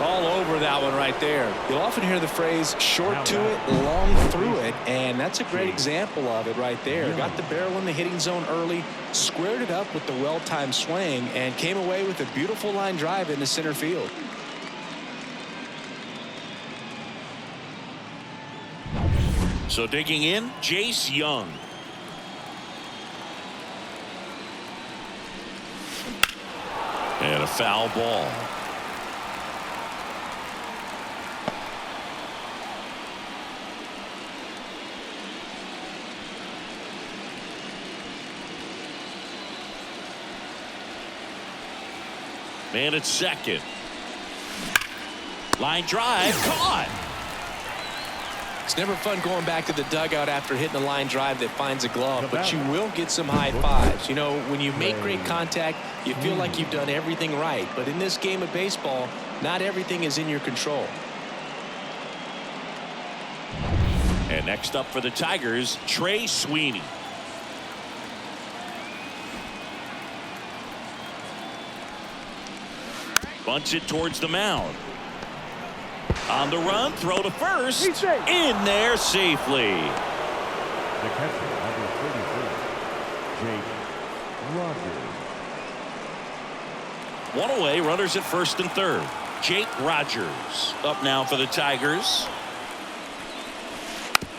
All over that one right there. You'll often hear the phrase short to it, long through it, and that's a great example of it right there. Got the barrel in the hitting zone early, squared it up with the well-timed swing, and came away with a beautiful line drive into center field. So digging in, Jace Young. And a foul ball. Man at second. Line drive caught. It's never fun going back to the dugout after hitting a line drive that finds a glove, but you will get some high fives. You know, when you make great contact, you feel like you've done everything right. But in this game of baseball, not everything is in your control. And next up for the Tigers, Trey Sweeney. Bunts it towards the mound. On the run, throw to first. In there safely. The catcher, number 33, Jake Rogers. One away, runners at first and third. Jake Rogers up now for the Tigers.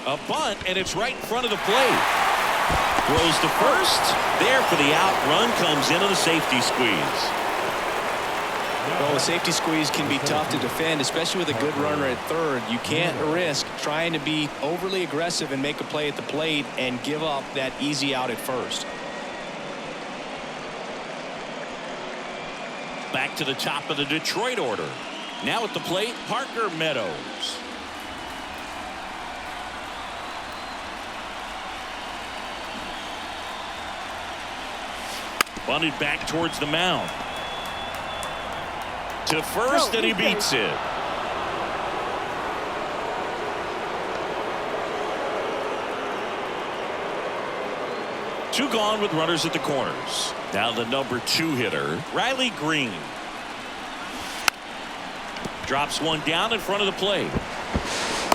A bunt, and it's right in front of the plate. Throws to first. There for the out. Run comes into the safety squeeze. Well, a safety squeeze can be tough to defend, especially with a good runner at third. You can't risk trying to be overly aggressive and make a play at the plate and give up that easy out at first. Back to the top of the Detroit order. Now at the plate, Parker Meadows. Bunted back towards the mound. To first, and he beats it. Two gone with runners at the corners. Now the number 2 hitter, Riley Green. Drops one down in front of the plate.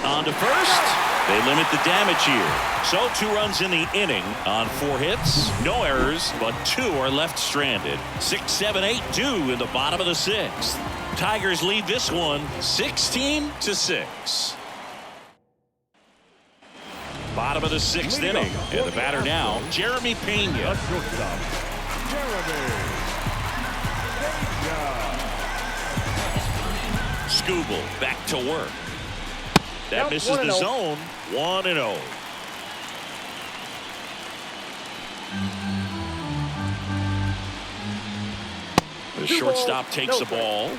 On to first. They limit the damage here. So 2 runs in the inning on 4 hits. No errors, but 2 are left stranded. 6, 7, 8 due in the bottom of the 6th. Tigers lead this one 16-6. Bottom of the 6th inning. And the batter now, Jeremy Pena. Scooble back to work. That misses the zone. 1-0. The shortstop takes the ball.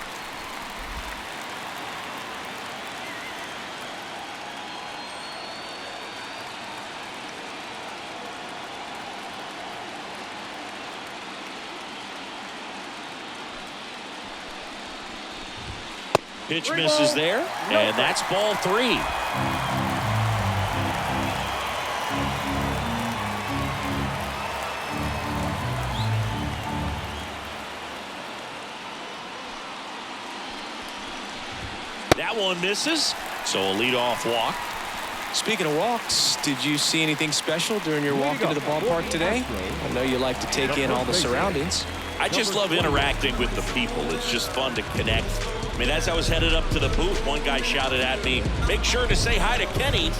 Pitch misses there, and that's ball 3. That one misses, so a leadoff walk. Speaking of walks, did you see anything special during your walk into the ballpark today? I know you like to take in all the surroundings. I just love interacting with the people. It's just fun to connect. I mean, as I was headed up to the booth, one guy shouted at me, "Make sure to say hi to Kenny."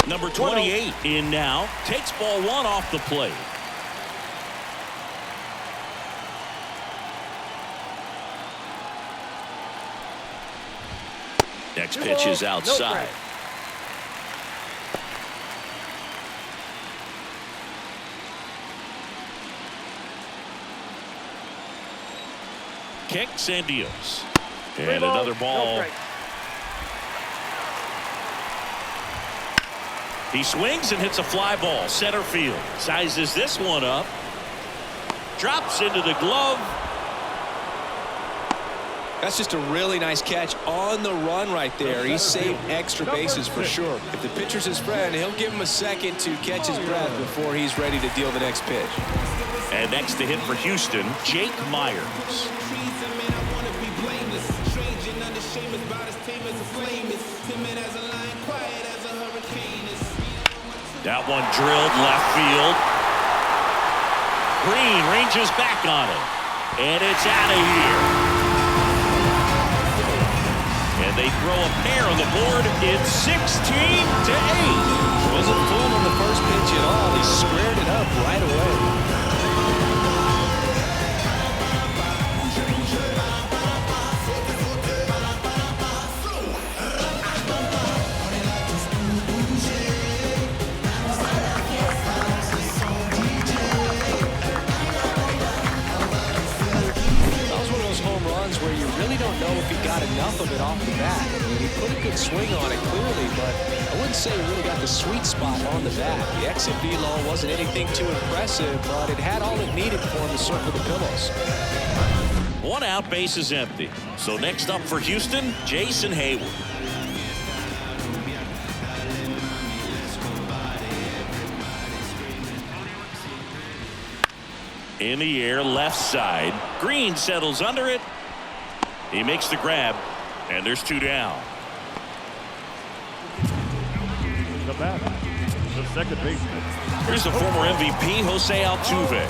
Number 28 in now, takes ball 1 off the plate. Next pitch is outside. Kicks and deals. And another ball. He swings and hits a fly ball center field. Sizes this one up. Drops into the glove. That's just a really nice catch on the run right there. He saved extra bases for sure. If the pitcher's his friend, he'll give him a second to catch his breath before he's ready to deal the next pitch. And next to hit for Houston, Jake Myers. That one drilled left field. Green ranges back on it. And it's out of here. And they throw a pair on the board. It's 16-8. Wasn't fooled on the first pitch at all. He squared it up right away. Where you really don't know if he got enough of it off the bat. I mean, he put a good swing on it clearly, but I wouldn't say he really got the sweet spot on the bat. The exit velo wasn't anything too impressive, but it had all it needed for him to circle the pillows. 1 out, base is empty. So next up for Houston, Jason Hayward. In the air, left side. Green settles under it. He makes the grab, and there's 2 down. The batter, the second baseman. Here's the former MVP, Jose Altuve.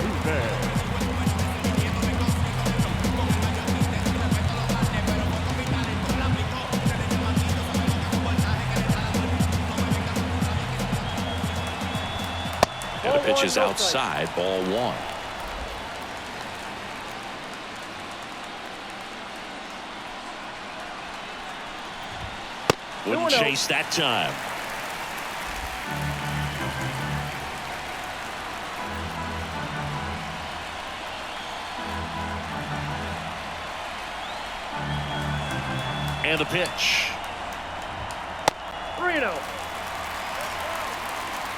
And the pitch is outside, ball 1. Wouldn't chase that time. And the pitch. Reno.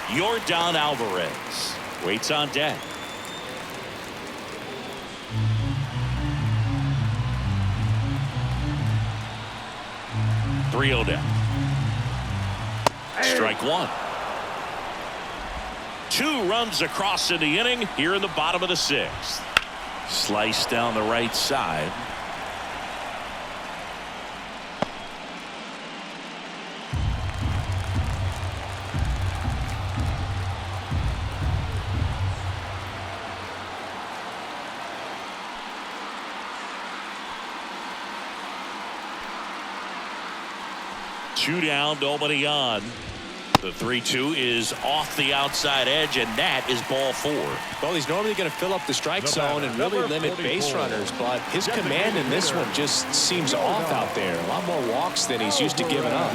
Yordan Alvarez waits on deck. Three 0 down. Strike 1. 2 runs across in the inning here in the bottom of the 6th. Slice down the right side. Two down, nobody on. The 3-2 is off the outside edge, and that is ball 4. Well, he's normally going to fill up the strike zone and really limit base runners, but his command in this one just seems off out there. A lot more walks than he's used to giving up.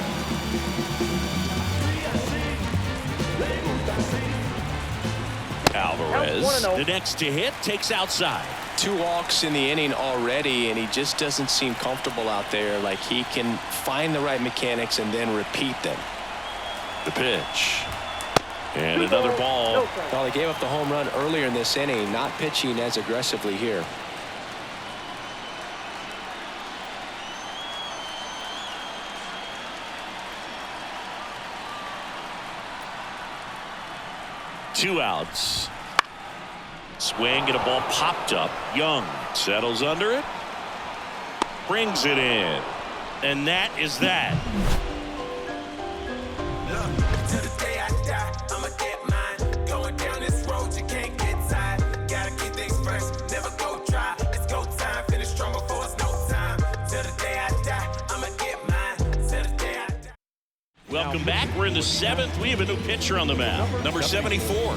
Alvarez, the next to hit, takes outside. 2 walks in the inning already, and he just doesn't seem comfortable out there. Like he can find the right mechanics and then repeat them. The pitch. And another ball. Well, he gave up the home run earlier in this inning, not pitching as aggressively here. Two outs. Swing and a ball popped up. Young settles under it. Brings it in. And that is that. Welcome back. We're in the 7th. We have a new pitcher on the mound. Number 74.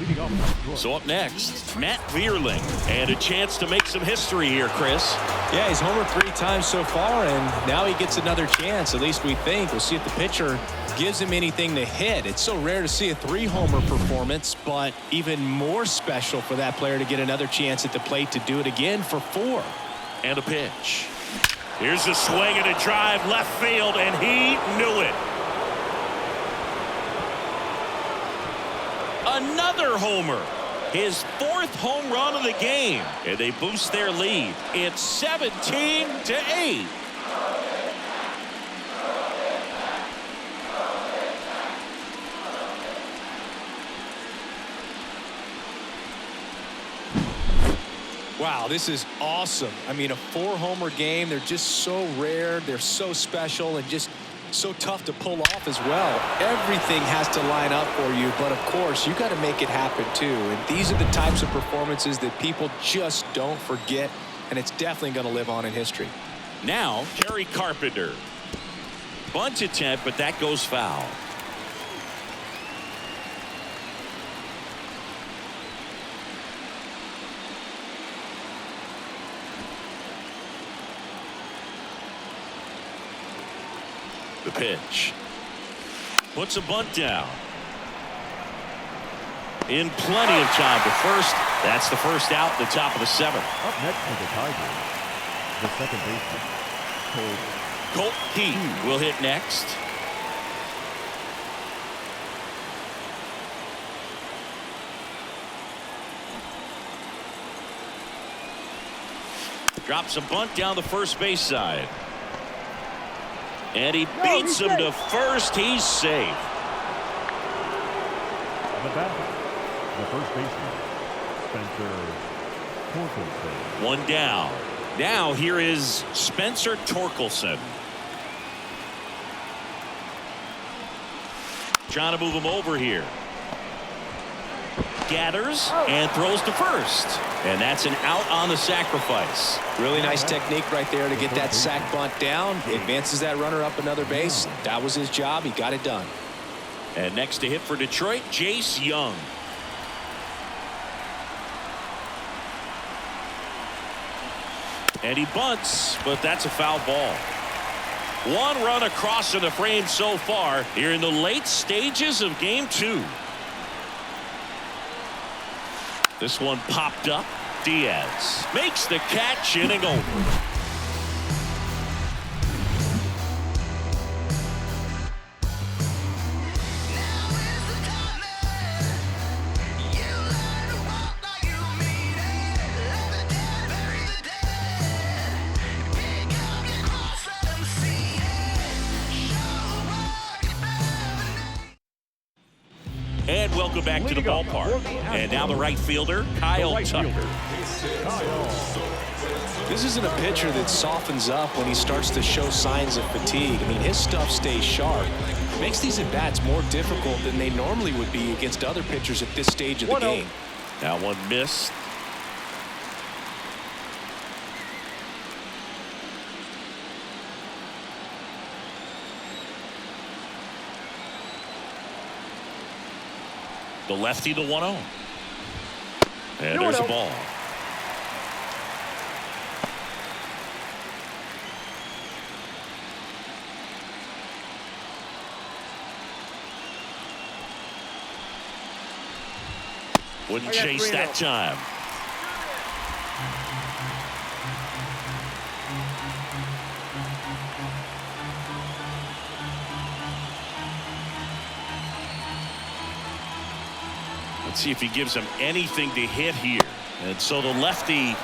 Leading off So up next, Matt Vierling, and a chance to make some history here, Chris. Yeah, he's homered 3 times so far, and now he gets another chance. At least we think. We'll see if the pitcher gives him anything to hit. It's so rare to see a 3-homer performance, but even more special for that player to get another chance at the plate to do it again for 4. And a pitch. Here's a swing and a drive left field, and he knew it. Another homer. His 4th home run of the game, and they boost their lead. It's 17-8. Wow, this is awesome. I mean, a 4-homer game. They're just so rare. They're so special and just so tough to pull off as well. Everything has to line up for you, but of course you got to make it happen too. And these are the types of performances that people just don't forget, and it's definitely going to live on in history. Now Kerry Carpenter, bunt attempt, but that goes foul. The pitch. Puts a bunt down. In plenty of time to first. That's the first out, the top of the 7th. Up next for the Tigers, the second baseman, Colt Heath will hit next. Drops a bunt down the first base side. And he beats him to first. He's safe. the batter, the first baseman, Spencer Torkelson. 1 down. Now here is Spencer Torkelson. Trying to move him over here. Gathers and throws to first. And that's an out on the sacrifice. Really nice technique right there to get that sac bunt down. Advances that runner up another base. That was his job. He got it done. And next to hit for Detroit, Jace Young. And he bunts, but that's a foul ball. 1 run across in the frame so far here in the late stages of game 2. This one popped up. Diaz makes the catch, inning over. And welcome back to the ballpark. And now the right fielder, Kyle Tucker. This isn't a pitcher that softens up when he starts to show signs of fatigue. I mean, his stuff stays sharp. Makes these at-bats more difficult than they normally would be against other pitchers at this stage of the game. That one missed. The lefty, the 1-0. And there's a ball. Wouldn't chase that time. Let's see if he gives him anything to hit here. And so the lefty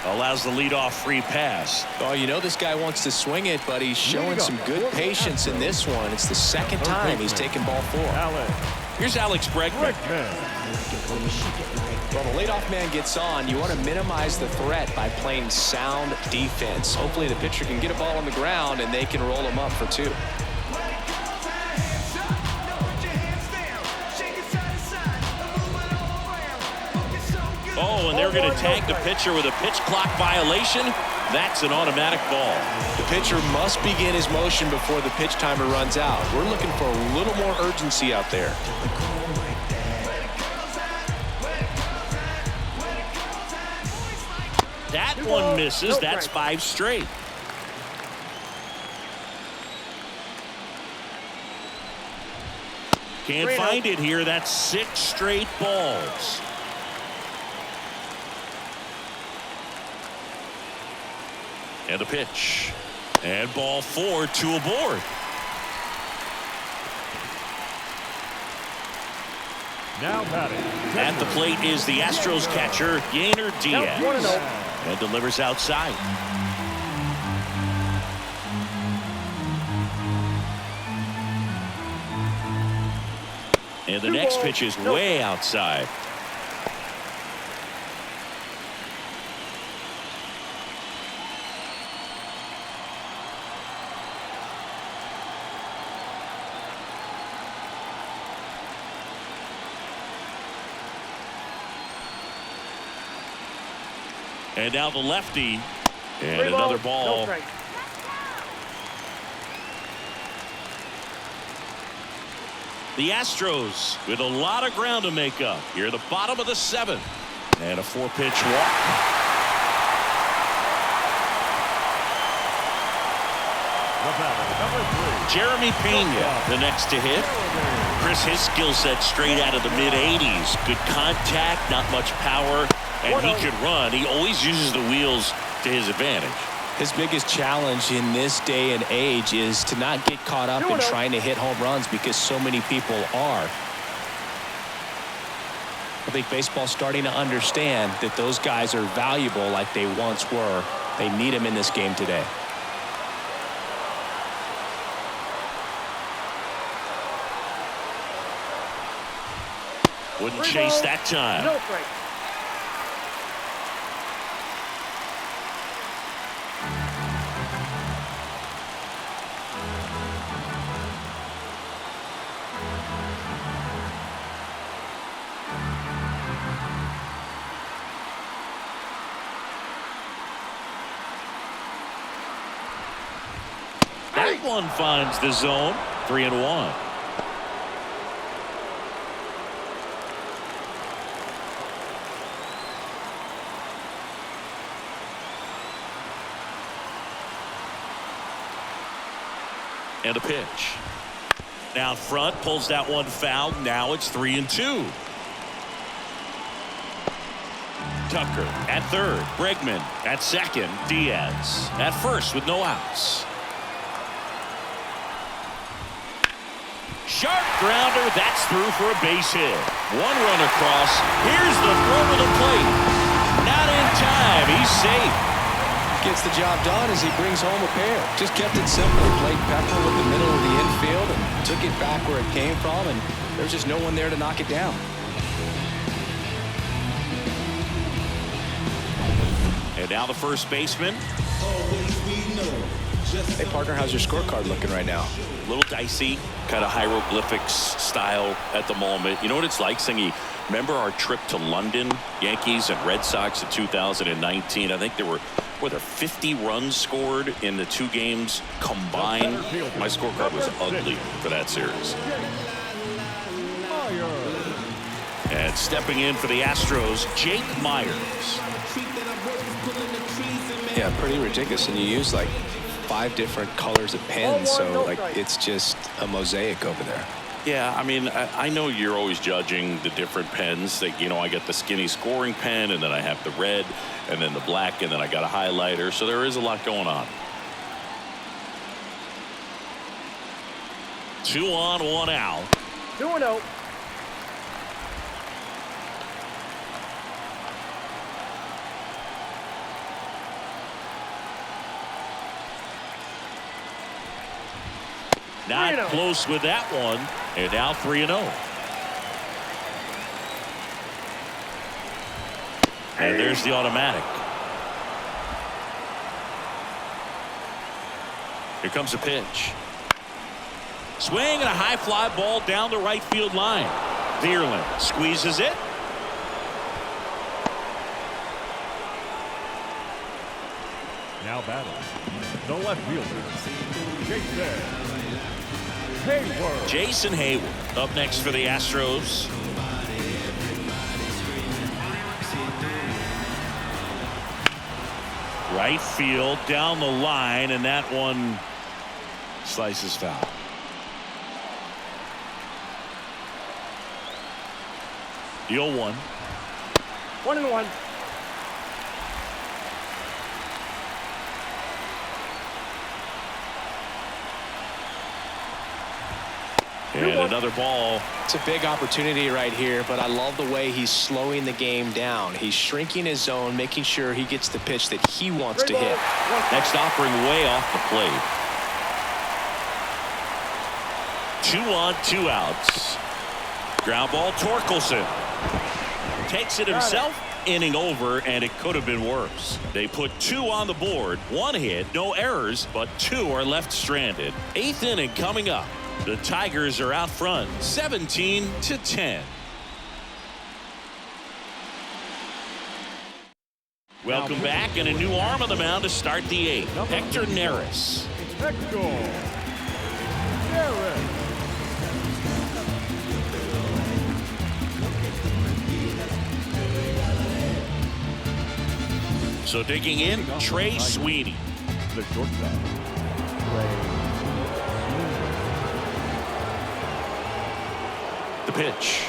allows the leadoff free pass. Oh, you know this guy wants to swing it, but he's showing some good patience in this one. It's the second time he's taken ball 4. Here's Alex Bregman. Well, the leadoff man gets on. You want to minimize the threat by playing sound defense. Hopefully the pitcher can get a ball on the ground and they can roll him up for 2. Oh, and they're going to tag the pitcher with a pitch clock violation. That's an automatic ball. The pitcher must begin his motion before the pitch timer runs out. We're looking for a little more urgency out there. That one misses. That's 5 straight. Can't find it here. That's 6 straight balls. And the pitch. And ball 4, 2 aboard. Now batting. At the plate is the Astros catcher, Yainer Diaz. And delivers outside. And the next pitch is way outside. And now the lefty. And another ball. The Astros with a lot of ground to make up here at the bottom of the 7th. And a 4-pitch walk. Jeremy Pena, the next to hit. Chris, his skill set straight out of the mid-80s. Good contact, not much power, and he can run. He always uses the wheels to his advantage. His biggest challenge in this day and age is to not get caught up in trying to hit home runs because so many people are. I think baseball's starting to understand that those guys are valuable like they once were. They need them in this game today. Wouldn't chase that time. That one finds the zone. 3-1. And a pitch. Down front, pulls that one foul. Now it's 3-2. Tucker at third. Bregman at second. Diaz at first with no outs. Sharp grounder. That's through for a base hit. 1 run across. Here's the throw to the plate. Not in time. He's safe. Gets the job done as he brings home a pair. Just kept it simple. Played Pepper with the middle of the infield and took it back where it came from, and there's just no one there to knock it down. And now the first baseman. Hey, partner, how's your scorecard looking right now? A little dicey, kind of hieroglyphics style at the moment. You know what it's like, Singy? Remember our trip to London, Yankees and Red Sox in 2019? I think there were 50 runs scored in the 2 games combined. My scorecard was ugly for that series. And stepping in for the Astros, Jake Mize. Yeah, pretty ridiculous. And you use like 5 different colors of pens, so like it's just a mosaic over there. Yeah, I mean, I know you're always judging the different pens. Like, you know, I got the skinny scoring pen, and then I have the red, and then the black, and then I got a highlighter. So there is a lot going on. 2 on, 1 out. 2-0. Not close with that one. And now 3-0. And there's the automatic. Here comes a pitch. Swing and a high fly ball down the right field line. Deerlin squeezes it. Now batting. The left fielder, Jason Hayward up next for the Astros. Right field down the line, and that one slices foul. The 0-1. 1-1. And another ball. It's a big opportunity right here, but I love the way he's slowing the game down. He's shrinking his zone, making sure he gets the pitch that he wants to hit. Next offering way off the plate. 2 on, 2 outs. Ground ball, Torkelson takes it himself. Inning over, and it could have been worse. They put 2 on the board, 1 hit, no errors, but 2 are left stranded. 8th inning coming up. The Tigers are out front, 17-10. Welcome back, and a new arm on the mound to start the 8th. Hector Neris. Hector Neris. So digging in, Trey Sweeney. The shortstop, Trey. The pitch.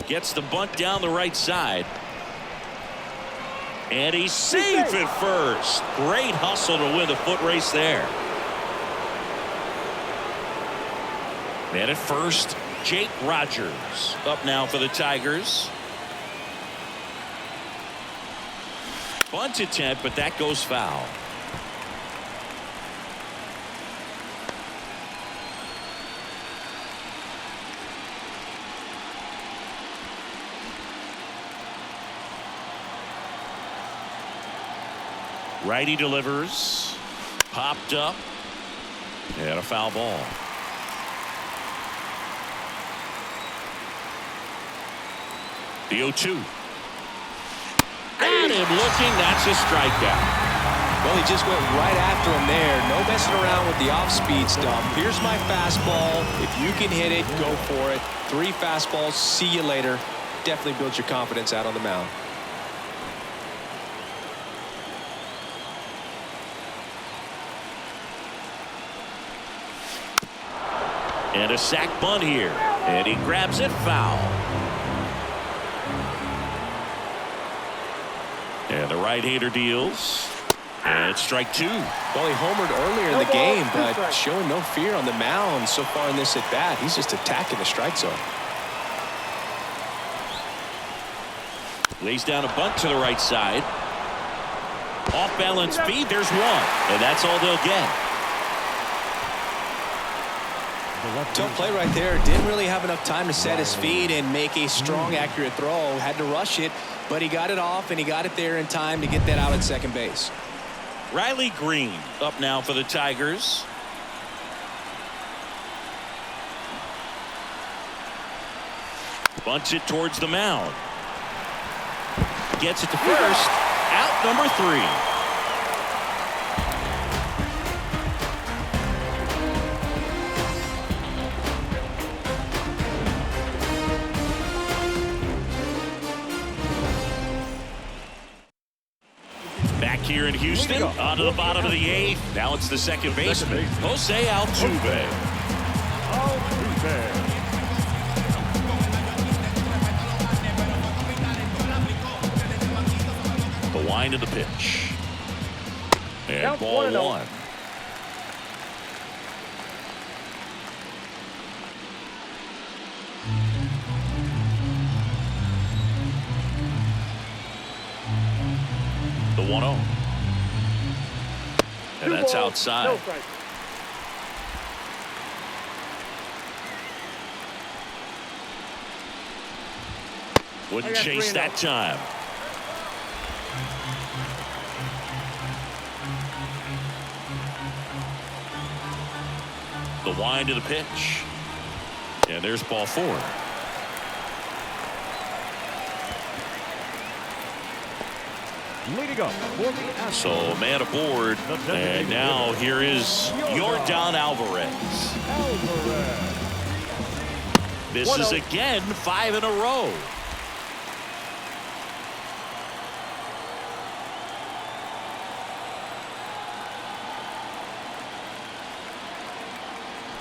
Gets the bunt down the right side. And he's safe at first. Great hustle to win the foot race there. Man at first, Jake Rogers. Up now for the Tigers. Bunt attempt, but that goes foul. Righty delivers. Popped up. And a foul ball. The 0-2. Got him looking. That's a strikeout. Well, he just went right after him there. No messing around with the off-speed stuff. Here's my fastball. If you can hit it, go for it. 3 fastballs. See you later. Definitely builds your confidence out on the mound. And a sac bunt here. And he grabs it foul. And the right-hander deals. And it's strike 2. Well, he homered earlier in the game, but showing no fear on the mound so far in this at-bat. He's just attacking the strike zone. Lays down a bunt to the right side. Off-balance feed. There's one. And that's all they'll get. Tough play right there. Didn't really have enough time to set his feet and make a strong, accurate throw. Had to rush it, but he got it off, and he got it there in time to get that out at second base. Riley Green up now for the Tigers. Bunts it towards the mound. Gets it to first. Out number 3. Here in Houston, on to the bottom of the 8th. Now it's the second baseman, Jose Altuve. The wind of the pitch. And ball 1. The 1-0. And that's outside. Wouldn't chase that time. The wind of the pitch. And there's ball 4. Leading up for the Astros. So a man aboard, and now here is Yordan Alvarez. This is again 5 in a row.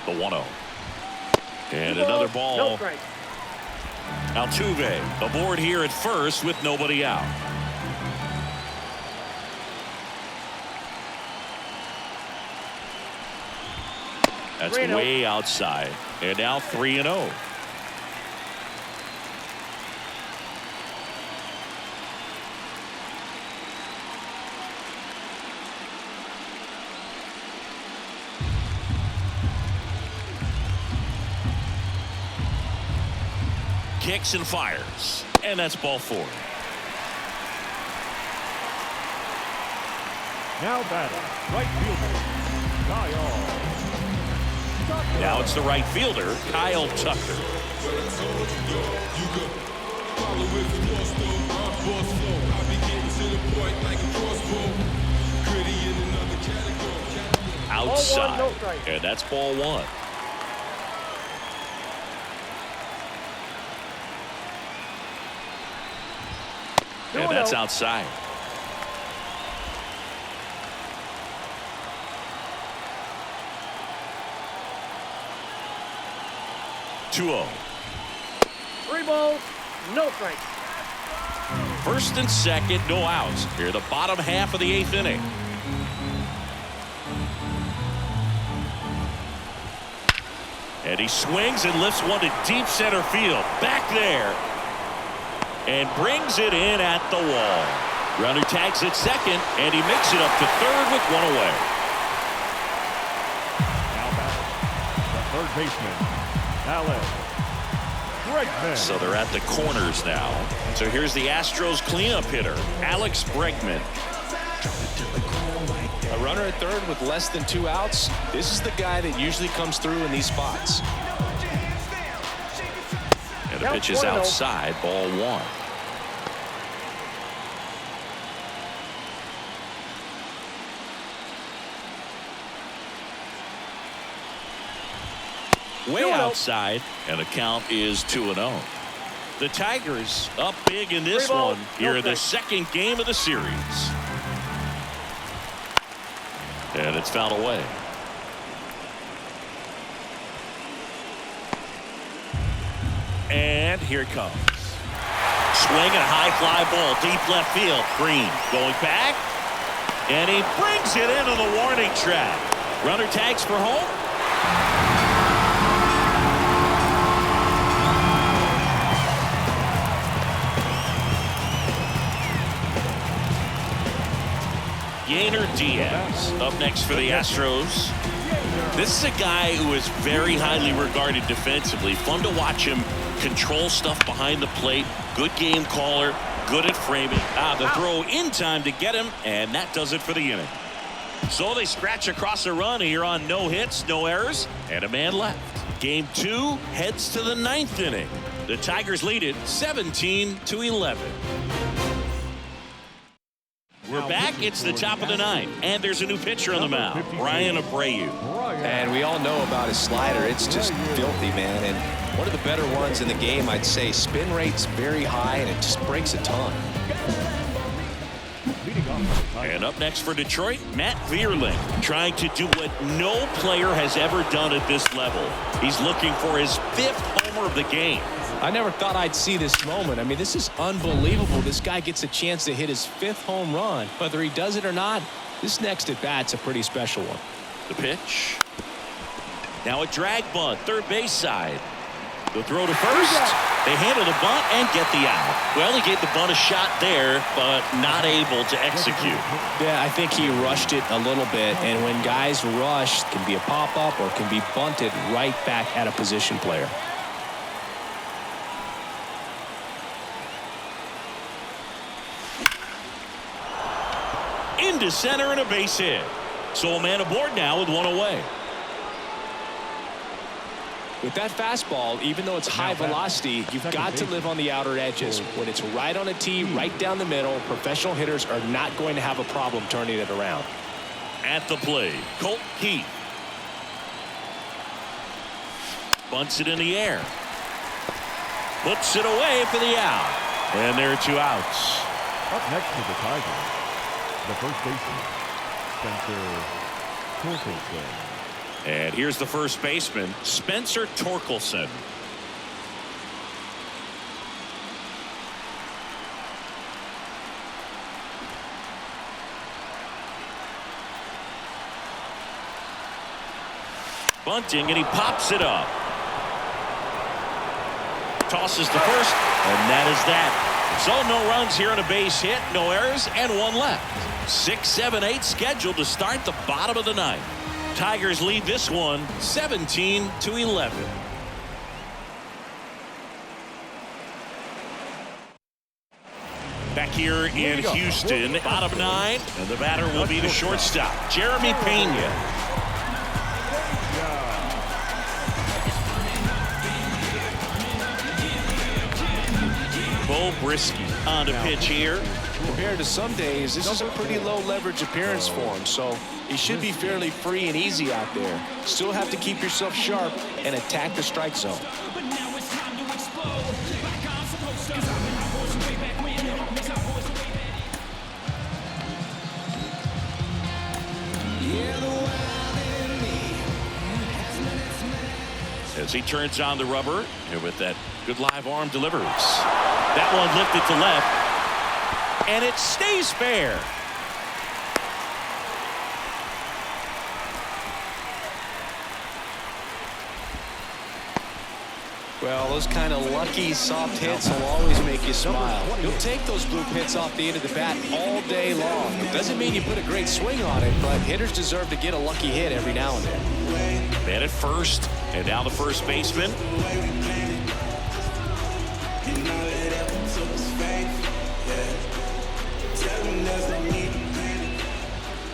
The 1-0. And another ball. No strike. Altuve aboard here at first with nobody out. That's 3-0. way outside. And now 3-0. Kicks and fires. And that's ball 4. Now batting, right fielder, Kyle. Now it's the right fielder, Kyle Tucker. Outside. No strike. And that's ball 1. And that's outside. Two-0. 3 balls, no strikes. First and second, no outs. Here, the bottom half of the 8th inning. And he swings and lifts one to deep center field. Back there. And brings it in at the wall. Runner tags at second, and he makes it up to third with 1 away. Now batting, the third baseman, Alex Bregman. So they're at the corners now. So here's the Astros cleanup hitter, Alex Bregman. A runner at third with less than 2 outs. This is the guy that usually comes through in these spots. And the pitch is outside, ball 1. Way outside, and the count is 2-0. The Tigers up big in this one here in the second game of the series. And it's fouled away. And here it comes. Swing and high fly ball, deep left field. Green going back, and he brings it into the warning track. Runner tags for home. Yainer Diaz up next for the Astros. This is a guy who is very highly regarded defensively. Fun to watch him control stuff behind the plate. Good game caller. Good at framing. The throw in time to get him, and that does it for the inning. So they scratch across a run here on no hits, no errors, and a man left. Game 2 heads to the 9th inning. The Tigers lead it 17-11. We're back. It's the top of the 9th, and there's a new pitcher on the mound, Ryan Abreu. And we all know about his slider. It's just filthy, man. And one of the better ones in the game, I'd say. Spin rate's very high, and it just breaks a ton. And up next for Detroit, Matt Vierling, trying to do what no player has ever done at this level. He's looking for his 5th homer of the game. I never thought I'd see this moment. I mean, this is unbelievable. This guy gets a chance to hit his 5th home run. Whether he does it or not, this next at bat's a pretty special one. The pitch. Now a drag bunt, third base side. The throw to first. They handle the bunt and get the out. Well, he gave the bunt a shot there, but not able to execute. Yeah, I think he rushed it a little bit. And when guys rush, it can be a pop-up or it can be bunted right back at a position player. Into center and a base hit. So a man aboard now with 1 away. With that fastball, even though it's high velocity, you've got to live on the outer edges. When it's right on a tee, right down the middle, professional hitters are not going to have a problem turning it around. At the plate, Colt Keith. Bunts it in the air. Puts it away for the out. And there are 2 outs. Up next to the Tigers, the first baseman, Spencer Torkelson. And here's the first baseman, Spencer Torkelson. Bunting, and he pops it up. Tosses to first, and that is that. So no runs here on a base hit, no errors, and one left. 6, 7, 8 scheduled to start the bottom of the ninth. Tigers lead this one 17-11. Back here in Houston, bottom 9, and the batter will be the shortstop, Jeremy Pena. Bo Brisky on the pitch here. Compared to some days, this is a pretty low leverage appearance for him, so he should be fairly free and easy out there. Still have to keep yourself sharp and attack the strike zone. As he turns on the rubber, and with that good live arm delivers. That one lifted to left, and it stays fair. Well, those kind of lucky soft hits will always make you smile. You'll take those bloop hits off the end of the bat all day long. It doesn't mean you put a great swing on it, but hitters deserve to get a lucky hit every now and then. Man at first, and now the first baseman.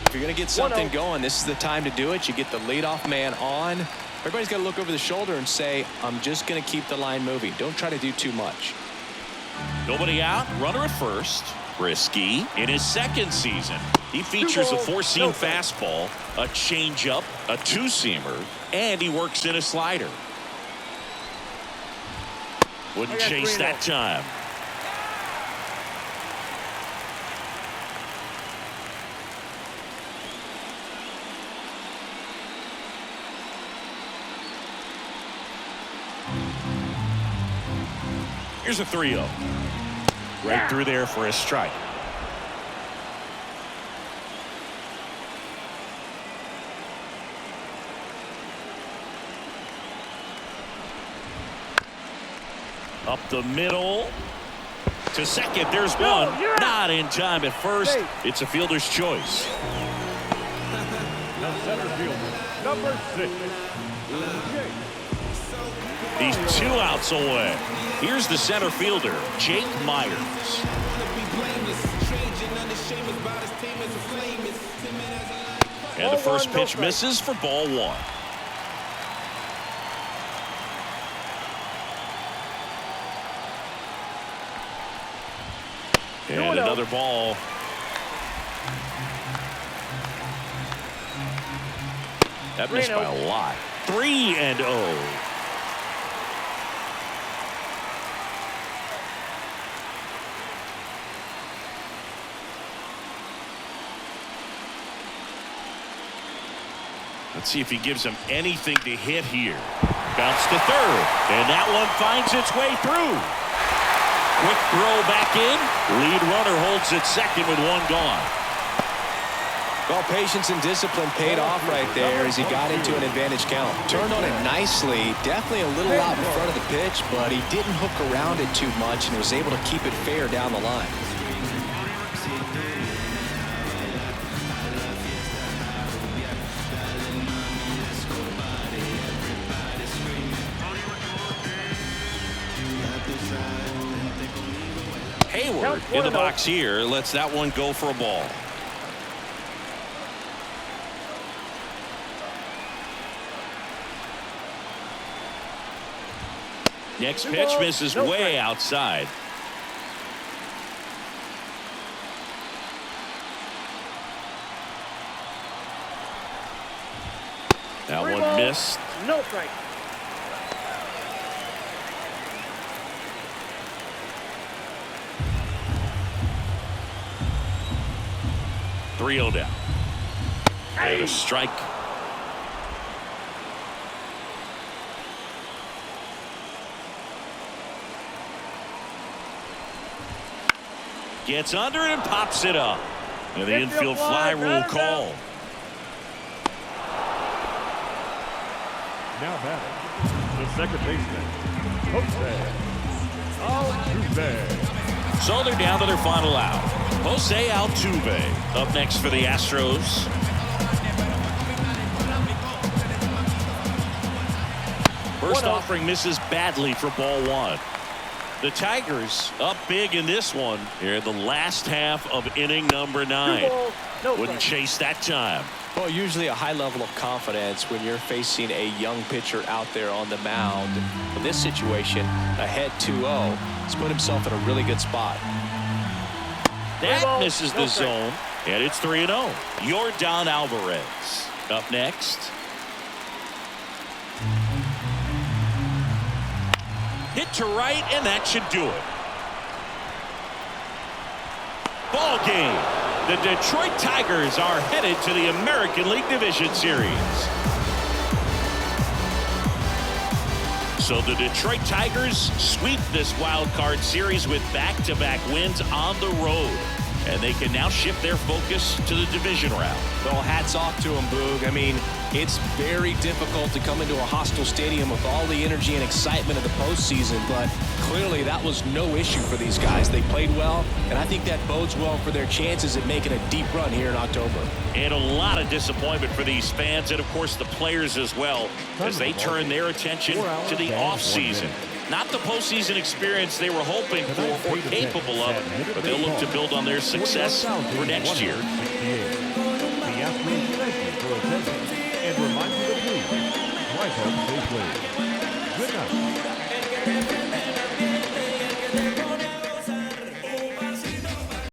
If you're going to get something going, this is the time to do it. You get the leadoff man on. Everybody's got to look over the shoulder and say, I'm just going to keep the line moving. Don't try to do too much. Nobody out, runner at first. Brisky in his second season. He features a four-seam fastball, a changeup, a two-seamer, and he works in a slider. Wouldn't chase that time. Here's a 3-0. Right through there for a strike. Up the middle to second. There's one. Not in time at first. It's a fielder's choice. The center fielder, number 6. He's 2 outs away. Here's the center fielder, Jake Myers. And the first pitch misses for ball 1. And another ball. That missed by a lot. 3-0. Let's see if he gives him anything to hit here. Bounce to third, and that one finds its way through. Quick throw back in. Lead runner holds at second with 1 gone. Well, patience and discipline paid off right there as he got into an advantage count. Turned on it nicely, definitely a little out in front of the pitch, but he didn't hook around it too much and was able to keep it fair down the line. Hayward in the box here lets that one go for a ball. Next pitch misses way outside. That one missed. No strike. Three 0 down. And a strike. Gets under it and pops it up. And the infield fly rule call. Now batting, the second baseman, Jose Altuve. So they're down to their final out. Jose Altuve up next for the Astros. First offering misses badly for ball one. The Tigers up big in this one here in the last half of inning number 9. Wouldn't chase that time. Well, usually a high level of confidence when you're facing a young pitcher out there on the mound. In this situation, ahead 2-0. He's put himself in a really good spot. That misses the zone, and it's 3-0. Yordan Alvarez up next. Hit to right, and that should do it. Ball game. The Detroit Tigers are headed to the American League Division Series. So the Detroit Tigers sweep this wild card series with back-to-back wins on the road. And they can now shift their focus to the division round. Well, hats off to him, Boog. I mean, it's very difficult to come into a hostile stadium with all the energy and excitement of the postseason, but clearly that was no issue for these guys. They played well, and I think that bodes well for their chances at making a deep run here in October. And a lot of disappointment for these fans and, of course, the players as well as they turn their attention to the offseason. Not the postseason experience they were hoping for or capable of, but they'll look to build on their success for next year. The Astros thank you for attending and remind you to please drive home safely.